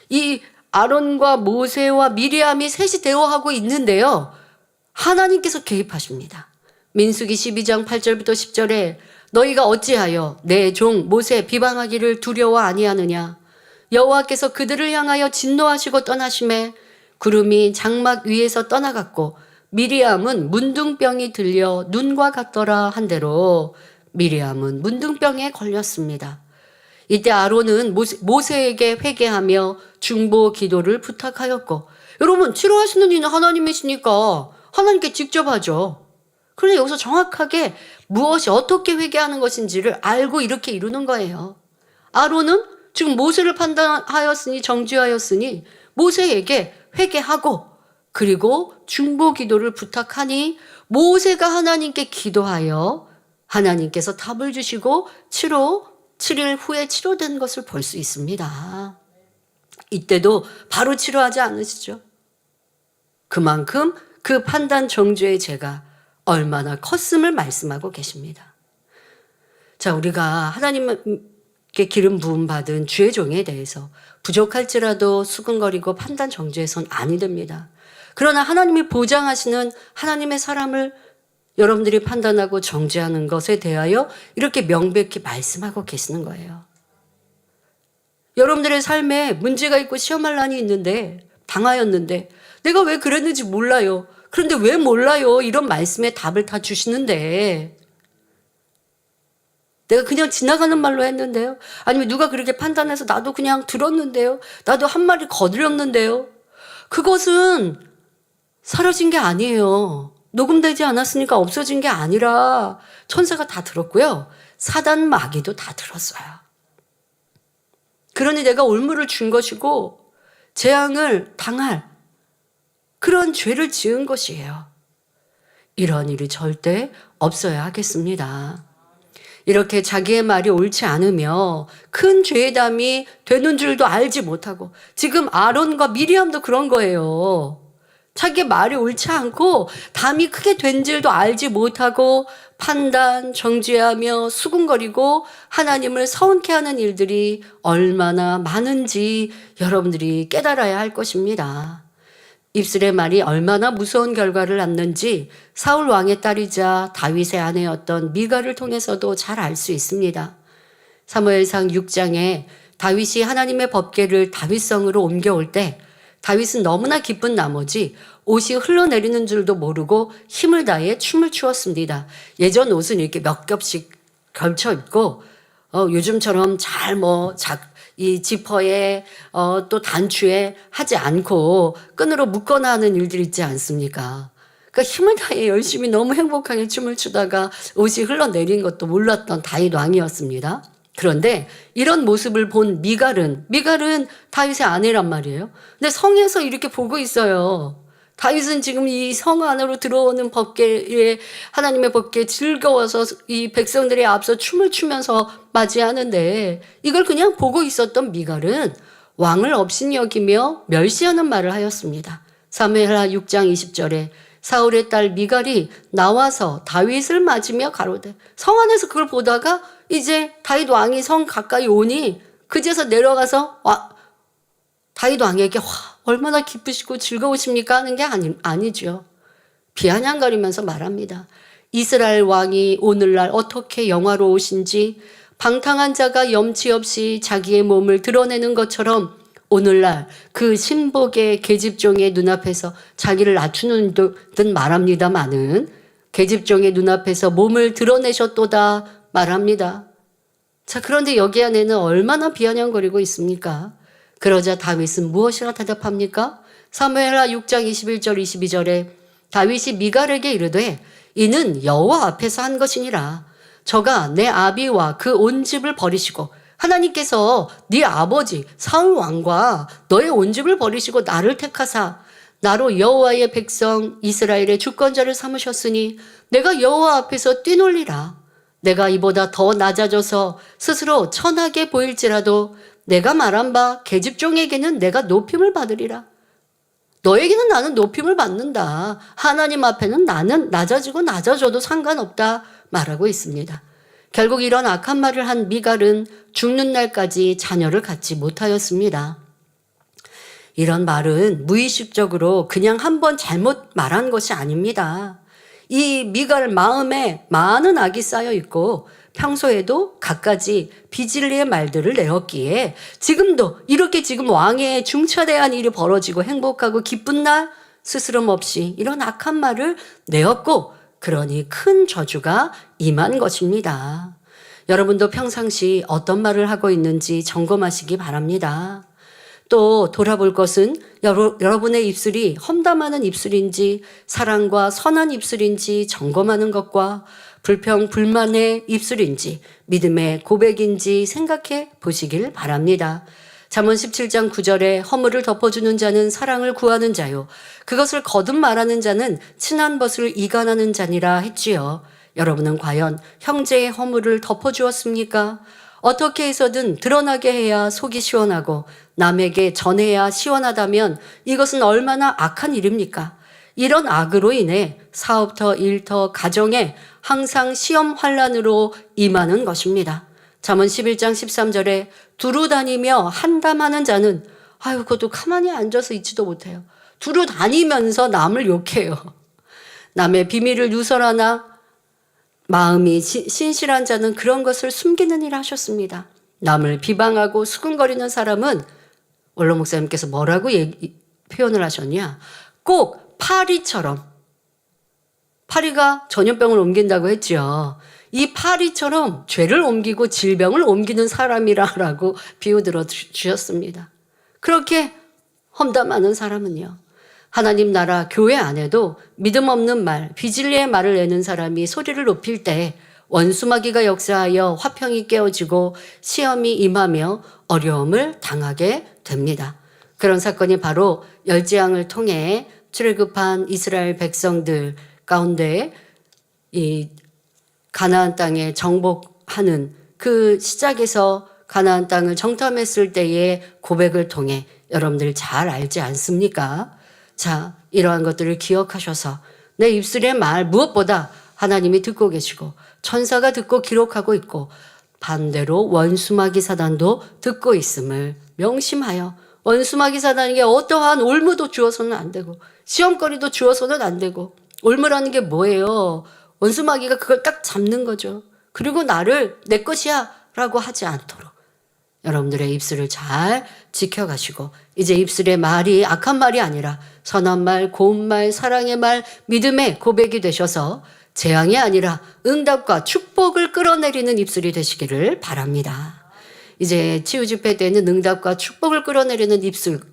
이 아론과 모세와 미리암이 셋이 대화하고 있는데요. 하나님께서 개입하십니다. 민수기 12장 8절부터 10절에 너희가 어찌하여 내 종 모세 비방하기를 두려워 아니하느냐 여호와께서 그들을 향하여 진노하시고 떠나심에 구름이 장막 위에서 떠나갔고 미리암은 문둥병이 들려 눈과 같더라 한 대로 미리암은 문둥병에 걸렸습니다. 이때 아론은 모세에게 회개하며 중보 기도를 부탁하였고 여러분 치료하시는 이는 하나님이시니까 하나님께 직접 하죠. 그런데 여기서 정확하게 무엇이 어떻게 회개하는 것인지를 알고 이렇게 이루는 거예요. 아론은 지금 모세를 판단하였으니 정죄하였으니 모세에게 회개하고 그리고 중보 기도를 부탁하니 모세가 하나님께 기도하여 하나님께서 답을 주시고 7일 후에 치료된 것을 볼 수 있습니다. 이때도 바로 치료하지 않으시죠? 그만큼 그 판단 정죄의 죄가 얼마나 컸음을 말씀하고 계십니다. 자, 우리가 하나님께 기름 부음 받은 주의 종에 대해서 부족할지라도 수근거리고 판단 정죄해서는 아니 됩니다. 그러나 하나님이 보장하시는 하나님의 사람을 여러분들이 판단하고 정죄하는 것에 대하여 이렇게 명백히 말씀하고 계시는 거예요. 여러분들의 삶에 문제가 있고 시험할 난이 있는데 당하였는데 내가 왜 그랬는지 몰라요. 그런데 왜 몰라요? 이런 말씀에 답을 다 주시는데 내가 그냥 지나가는 말로 했는데요. 아니면 누가 그렇게 판단해서 나도 그냥 들었는데요. 나도 한 마디 거들었는데요. 그것은 사라진 게 아니에요. 녹음되지 않았으니까 없어진 게 아니라 천사가 다 들었고요. 사단 마귀도 다 들었어요. 그러니 내가 올무를 준 것이고 재앙을 당할 그런 죄를 지은 것이에요. 이런 일이 절대 없어야 하겠습니다. 이렇게 자기의 말이 옳지 않으며 큰 죄의 담이 되는 줄도 알지 못하고 지금 아론과 미리암도 그런 거예요. 자기의 말이 옳지 않고 담이 크게 된 줄도 알지 못하고 판단, 정죄하며 수군거리고 하나님을 서운케 하는 일들이 얼마나 많은지 여러분들이 깨달아야 할 것입니다. 입술의 말이 얼마나 무서운 결과를 낳는지 사울 왕의 딸이자 다윗의 아내였던 미가를 통해서도 잘 알 수 있습니다. 사무엘상 6장에 다윗이 하나님의 법궤를 다윗성으로 옮겨올 때 다윗은 너무나 기쁜 나머지 옷이 흘러내리는 줄도 모르고 힘을 다해 춤을 추었습니다. 예전 옷은 이렇게 몇 겹씩 걸쳐 입고 요즘처럼 이 지퍼에 또 단추에 하지 않고 끈으로 묶거나 하는 일들이 있지 않습니까? 그러니까 힘을 다해 열심히 너무 행복하게 춤을 추다가 옷이 흘러내린 것도 몰랐던 다윗 왕이었습니다. 그런데 이런 모습을 본 미갈은 다윗의 아내란 말이에요. 근데 성에서 이렇게 보고 있어요. 다윗은 지금 이 성 안으로 들어오는 법궤에 하나님의 법궤에 즐거워서 이 백성들의 앞서 춤을 추면서 맞이하는데 이걸 그냥 보고 있었던 미갈은 왕을 업신여기며 멸시하는 말을 하였습니다. 사무엘하 6장 20절에 사울의 딸 미갈이 나와서 다윗을 맞으며 가로되, 성 안에서 그걸 보다가 이제 다윗 왕이 성 가까이 오니 그제서 내려가서 다윗 왕에게 얼마나 기쁘시고 즐거우십니까 하는 게 아니죠. 비아냥거리면서 말합니다. 이스라엘 왕이 오늘날 어떻게 영화로우신지 방탕한 자가 염치 없이 자기의 몸을 드러내는 것처럼 오늘날 그 신복의 계집종의 눈앞에서 자기를 낮추는 듯 말합니다마는 계집종의 눈앞에서 몸을 드러내셨도다 말합니다. 자, 그런데 여기 안에는 얼마나 비아냥거리고 있습니까? 그러자 다윗은 무엇이라 대답합니까? 사무엘하 6장 21절 22절에 다윗이 미갈에게 이르되 이는 여호와 앞에서 한 것이니라. 저가 내 아비와 그 온 집을 버리시고 하나님께서 네 아버지 사울 왕과 너의 온 집을 버리시고 나를 택하사 나로 여호와의 백성 이스라엘의 주권자를 삼으셨으니 내가 여호와 앞에서 뛰놀리라. 내가 이보다 더 낮아져서 스스로 천하게 보일지라도 내가 말한 바 계집종에게는 내가 높임을 받으리라. 너에게는 나는 높임을 받는다. 하나님 앞에는 나는 낮아져도 상관없다 말하고 있습니다. 결국 이런 악한 말을 한 미갈은 죽는 날까지 자녀를 갖지 못하였습니다. 이런 말은 무의식적으로 그냥 한번 잘못 말한 것이 아닙니다. 이 미갈 마음에 많은 악이 쌓여 있고 평소에도 갖가지 비진리의 말들을 내었기에 지금도 이렇게 지금 왕의 중차대한 일이 벌어지고 행복하고 기쁜 날 스스럼 없이 이런 악한 말을 내었고 그러니 큰 저주가 임한 것입니다. 여러분도 평상시 어떤 말을 하고 있는지 점검하시기 바랍니다. 또 돌아볼 것은 여러분의 입술이 험담하는 입술인지 사랑과 선한 입술인지 점검하는 것과 불평, 불만의 입술인지 믿음의 고백인지 생각해 보시길 바랍니다. 잠언 17장 9절에 허물을 덮어주는 자는 사랑을 구하는 자요 그것을 거듭 말하는 자는 친한 것을 이간하는 자니라 했지요. 여러분은 과연 형제의 허물을 덮어주었습니까? 어떻게 해서든 드러나게 해야 속이 시원하고 남에게 전해야 시원하다면 이것은 얼마나 악한 일입니까? 이런 악으로 인해 사업터, 일터, 가정에 항상 시험 환란으로 임하는 것입니다. 잠언 11장 13절에 두루 다니며 한담하는 자는 그것도 가만히 앉아서 있지도 못해요. 두루 다니면서 남을 욕해요. 남의 비밀을 누설하나 마음이 신실한 자는 그런 것을 숨기는 일을 하셨습니다. 남을 비방하고 수근거리는 사람은 원로 목사님께서 뭐라고 표현을 하셨냐? 꼭 파리가 전염병을 옮긴다고 했죠. 이 파리처럼 죄를 옮기고 질병을 옮기는 사람이라고 비유 들어 주셨습니다. 그렇게 험담하는 사람은요. 하나님 나라 교회 안에도 믿음 없는 말, 비진리의 말을 내는 사람이 소리를 높일 때 원수마귀가 역사하여 화평이 깨어지고 시험이 임하며 어려움을 당하게 됩니다. 그런 사건이 바로 열지왕을 통해 출애굽한 이스라엘 백성들 가운데 이 가나안 땅에 정복하는 그 시작에서 가나안 땅을 정탐했을 때의 고백을 통해 여러분들 잘 알지 않습니까? 자, 이러한 것들을 기억하셔서 내 입술의 말 무엇보다 하나님이 듣고 계시고 천사가 듣고 기록하고 있고 반대로 원수마귀 사단도 듣고 있음을 명심하여 원수마귀 사단에게 어떠한 올무도 주어서는 안 되고 시험거리도 주어서는 안 되고 올무라는 게 뭐예요? 원수마귀가 그걸 딱 잡는 거죠. 그리고 나를 내 것이야 라고 하지 않도록 여러분들의 입술을 잘 지켜가시고 이제 입술의 말이 악한 말이 아니라 선한 말, 고운 말, 사랑의 말, 믿음의 고백이 되셔서 재앙이 아니라 응답과 축복을 끌어내리는 입술이 되시기를 바랍니다. 이제 치유 집회 때는 응답과 축복을 끌어내리는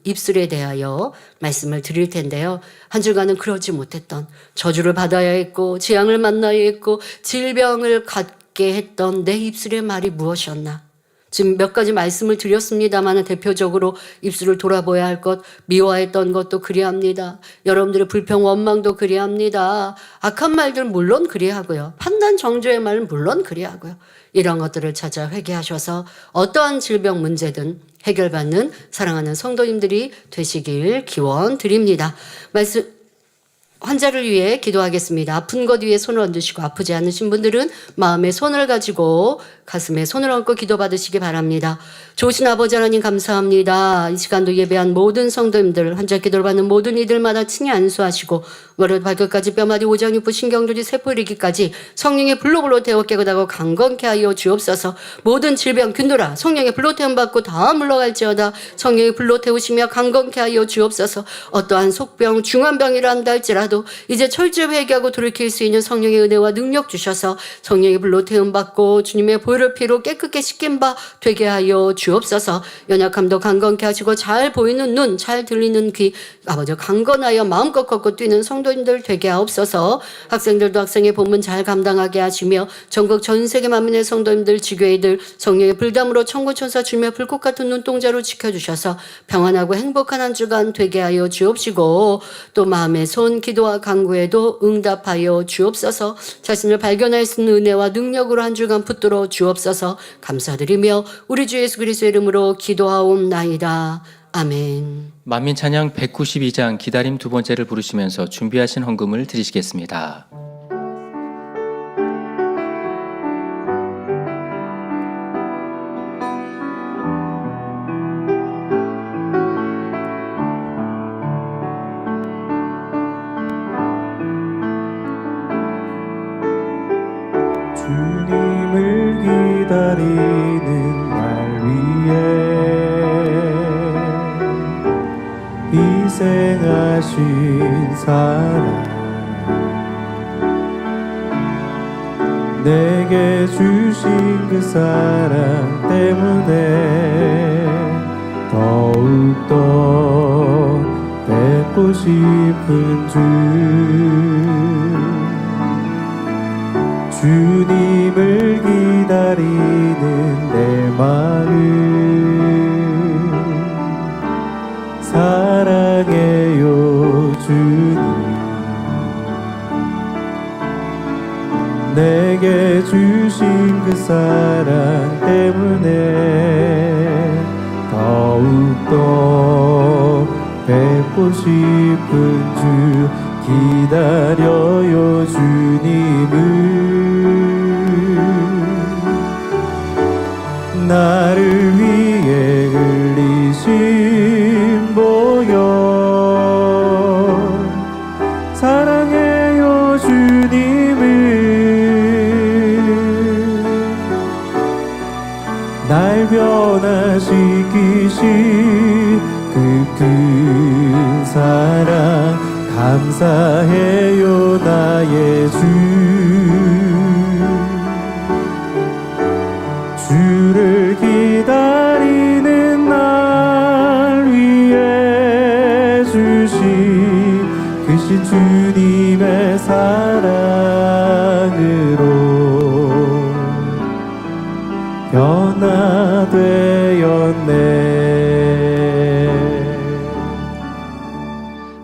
입술에 대하여 말씀을 드릴 텐데요. 한 주간은 그러지 못했던, 저주를 받아야 했고 재앙을 만나야 했고 질병을 갖게 했던 내 입술의 말이 무엇이었나? 지금 몇 가지 말씀을 드렸습니다만 대표적으로 입술을 돌아보아야 할 것, 미워했던 것도 그리합니다. 여러분들의 불평, 원망도 그리합니다. 악한 말들 물론 그리하고요. 판단, 정죄의 말은 물론 그리하고요. 이런 것들을 찾아 회개하셔서 어떠한 질병 문제든 해결받는 사랑하는 성도님들이 되시길 기원드립니다. 환자를 위해 기도하겠습니다. 아픈 것 위에 손을 얹으시고 아프지 않으신 분들은 마음에 손을 가지고 가슴에 손을 얹고 기도받으시기 바랍니다. 좋으신 아버지 하나님 감사합니다. 이 시간도 예배한 모든 성도님들, 환자 기도를 받는 모든 이들마다 친히 안수하시고 머리부터 발끝까지 뼈마디 오장육부 신경조리 세포 이르기까지 성령의 불로 태워 깨끗하고 강건케 하여 주옵소서. 모든 질병 균돌아 성령의 불로 태움 받고 다 물러갈지어다. 성령의 불로 태우시며 강건케 하여 주옵소서. 어떠한 속병 중환병이라 한다 할지라도 이제 철저히 회개하고 돌이킬 수 있는 성령의 은혜와 능력 주셔서 성령의 불로 태움 받고 주님의 보혈의 피로 깨끗게 씻긴 바 되게 하여 주옵소서. 연약함도 강건케 하시고 잘 보이는 눈, 잘 들리는 귀, 아버지 강건하여 마음껏 걷고 뛰는 성도님들 되게 하옵소서. 학생들도 학생의 본문 잘 감당하게 하시며 전국 전 세계 만민의 성도님들, 지교회들 성령의 불담으로 천군천사 주님의 불꽃 같은 눈동자로 지켜주셔서 평안하고 행복한 한 주간 되게 하여 주옵시고 또 마음의 손, 기도와 간구에도 응답하여 주옵소서. 자신을 발견할 수 있는 은혜와 능력으로 한 주간 붙들어 주옵소서. 감사드리며 우리 주 예수 그리스도의 이름으로 기도하옵나이다. 아멘. 만민 찬양 192장 기다림 두 번째를 부르시면서 준비하신 헌금을 드리시겠습니다. 주님을 기다리는 날 위해 희생하신 사랑 내게 주신 그 사랑 때문에 더욱더 뵙고 싶은 주님을 기다리는 내 마음 사랑해요 주님. 내게 주신 그 사랑 때문에 더욱더 뵙고 싶은 주 기다려요 주님을. 나를 위해 흘리신 보혈 사랑해요 주님을. 날 변화시키신 그 큰 사랑 감사해요 나의 주를 기다리는 날 위해 주신 그 신 주님의 사랑으로 변화되었네.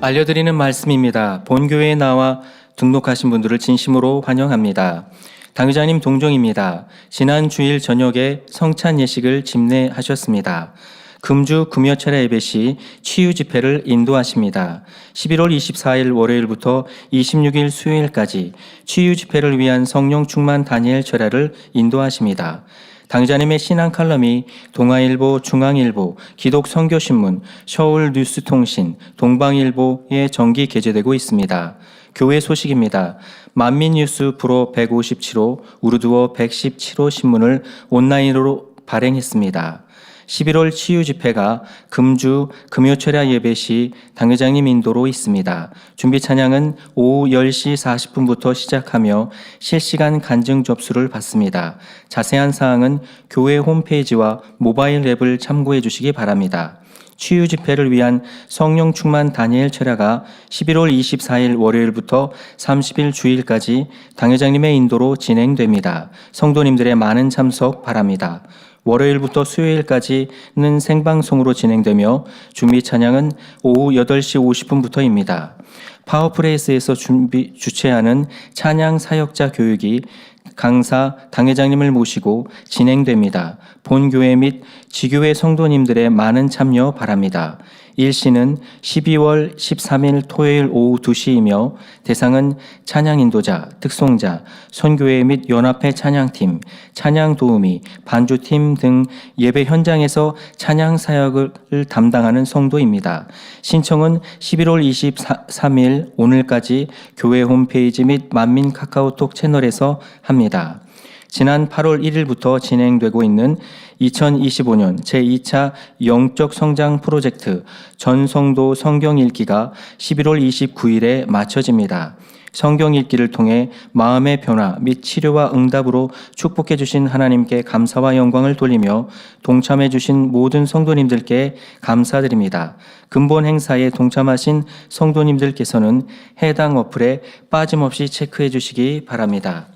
알려드리는 말씀입니다. 본교회에 나와 등록하신 분들을 진심으로 환영합니다. 당회장님 동종입니다. 지난 주일 저녁에 성찬 예식을 집례하셨습니다. 금주 금요철야 예배 시 치유 집회를 인도하십니다. 11월 24일 월요일부터 26일 수요일까지 치유 집회를 위한 성령 충만 다니엘 철야를 인도하십니다. 당자님의 신앙 칼럼이 동아일보, 중앙일보, 기독선교신문, 서울뉴스통신, 동방일보에 정기 게재되고 있습니다. 교회 소식입니다. 만민뉴스 프로 157호, 우르두어 117호 신문을 온라인으로 발행했습니다. 11월 치유 집회가 금주 금요철야 예배 시 당회장님 인도로 있습니다. 준비 찬양은 오후 10시 40분부터 시작하며 실시간 간증 접수를 받습니다. 자세한 사항은 교회 홈페이지와 모바일 앱을 참고해 주시기 바랍니다. 치유 집회를 위한 성령 충만 다니엘 철야가 11월 24일 월요일부터 30일 주일까지 당회장님의 인도로 진행됩니다. 성도님들의 많은 참석 바랍니다. 월요일부터 수요일까지는 생방송으로 진행되며 준비 찬양은 오후 8시 50분부터입니다. 파워프레이스에서 주최하는 찬양 사역자 교육이 강사 당회장님을 모시고 진행됩니다. 본교회 및 지교회 성도님들의 많은 참여 바랍니다. 일시는 12월 13일 토요일 오후 2시이며 대상은 찬양 인도자, 특송자, 선교회 및 연합회 찬양팀, 찬양 도우미, 반주팀 등 예배 현장에서 찬양 사역을 담당하는 성도입니다. 신청은 11월 23일 오늘까지 교회 홈페이지 및 만민 카카오톡 채널에서 합니다. 지난 8월 1일부터 진행되고 있는 2025년 제2차 영적 성장 프로젝트 전성도 성경 읽기가 11월 29일에 마쳐집니다. 성경 읽기를 통해 마음의 변화 및 치료와 응답으로 축복해 주신 하나님께 감사와 영광을 돌리며 동참해 주신 모든 성도님들께 감사드립니다. 근본 행사에 동참하신 성도님들께서는 해당 어플에 빠짐없이 체크해 주시기 바랍니다.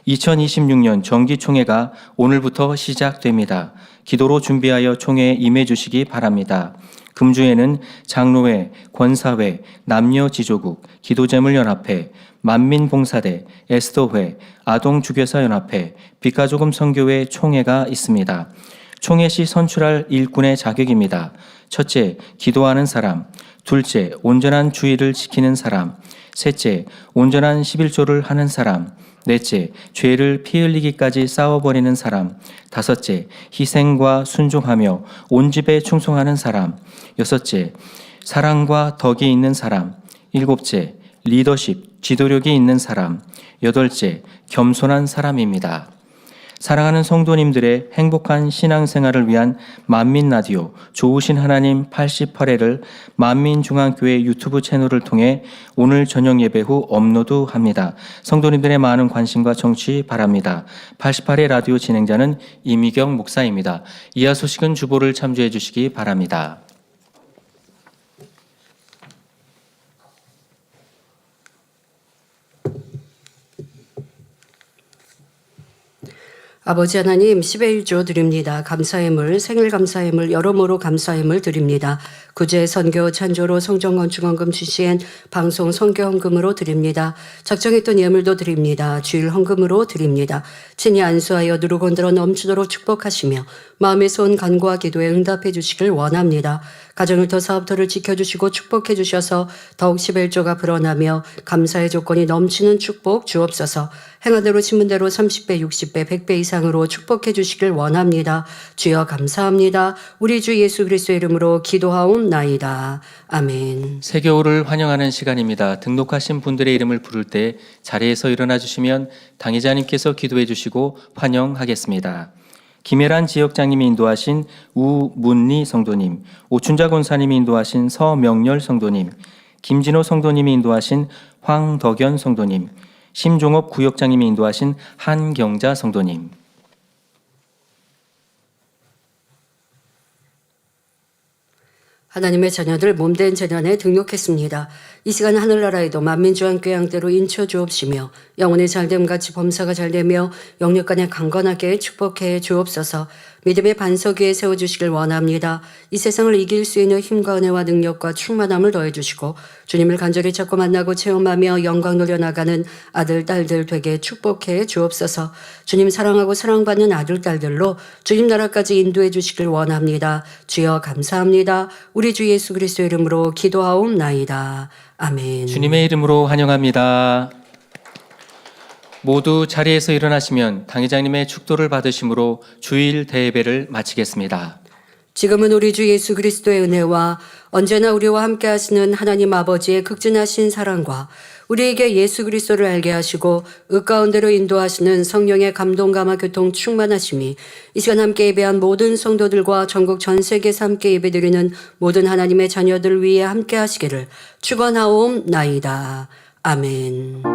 2026년 정기총회가 오늘부터 시작됩니다. 기도로 준비하여 총회에 임해 주시기 바랍니다. 금주에는 장로회, 권사회, 남녀지조국, 기도제물연합회, 만민봉사대, 에스더회, 아동주교사연합회, 빛가조금 선교회 총회가 있습니다. 총회 시 선출할 일꾼의 자격입니다. 첫째, 기도하는 사람. 둘째, 온전한 주의를 지키는 사람. 셋째, 온전한 11조를 하는 사람. 넷째, 죄를 피 흘리기까지 싸워버리는 사람. 다섯째, 희생과 순종하며 온 집에 충성하는 사람. 여섯째, 사랑과 덕이 있는 사람. 일곱째, 리더십, 지도력이 있는 사람. 여덟째, 겸손한 사람입니다. 사랑하는 성도님들의 행복한 신앙생활을 위한 만민라디오 좋으신 하나님 88회를 만민중앙교회 유튜브 채널을 통해 오늘 저녁 예배 후 업로드합니다. 성도님들의 많은 관심과 청취 바랍니다. 88회 라디오 진행자는 이미경 목사입니다. 이하 소식은 주보를 참조해 주시기 바랍니다. 아버지 하나님 10의 1조 드립니다. 감사의물, 생일 감사의물, 여러모로 감사의물 드립니다. 구제, 선교, 찬조로 성전건 중원금 주시엔 방송 선교헌금으로 드립니다. 작정했던 예물도 드립니다. 주일 헌금으로 드립니다. 친히 안수하여 누르고 흔들어 넘치도록 축복하시며 마음의 소원 간구와 기도에 응답해 주시길 원합니다. 가정일터 사업터를 지켜주시고 축복해 주셔서 더욱 10의 1조가 불어나며 감사의 조건이 넘치는 축복 주옵소서. 행하대로 신문대로 30배, 60배, 100배 이상으로 축복해 주시길 원합니다. 주여 감사합니다. 우리 주 예수 그리스도의 이름으로 기도하옵나이다. 아멘. 새겨울을 환영하는 시간입니다. 등록하신 분들의 이름을 부를 때 자리에서 일어나 주시면 당의자님께서 기도해 주시고 환영하겠습니다. 김혜란 지역장님이 인도하신 우문리 성도님, 오춘자 권사님이 인도하신 서명렬 성도님, 김진호 성도님이 인도하신 황덕연 성도님, 심종업 구역장님이 인도하신 한경자 성도님. 하나님의 자녀들 몸된 재단에 등록했습니다. 이 시간 하늘나라에도 만민중앙교회양대로 인쳐 주옵시며 영혼의 잘됨같이 범사가 잘되며 영육간에 강건하게 축복해 주옵소서. 믿음의 반석 위에 세워주시길 원합니다. 이 세상을 이길 수 있는 힘과 은혜와 능력과 충만함을 더해주시고 주님을 간절히 찾고 만나고 체험하며 영광 누려나가는 아들, 딸들 되게 축복해 주옵소서. 주님 사랑하고 사랑받는 아들, 딸들로 주님 나라까지 인도해 주시길 원합니다. 주여 감사합니다. 우리 주 예수 그리스도 이름으로 기도하옵나이다. 아멘. 주님의 이름으로 환영합니다. 모두 자리에서 일어나시면 당회장님의 축도를 받으심으로 주일 대예배를 마치겠습니다. 지금은 우리 주 예수 그리스도의 은혜와 언제나 우리와 함께 하시는 하나님 아버지의 극진하신 사랑과 우리에게 예수 그리스도를 알게 하시고 의 가운데로 인도하시는 성령의 감동 감화 교통 충만하심이 이 시간 함께 예배한 모든 성도들과 전국 전 세계에서 함께 예배드리는 모든 하나님의 자녀들 위에 함께 하시기를 축원하옵나이다. 아멘.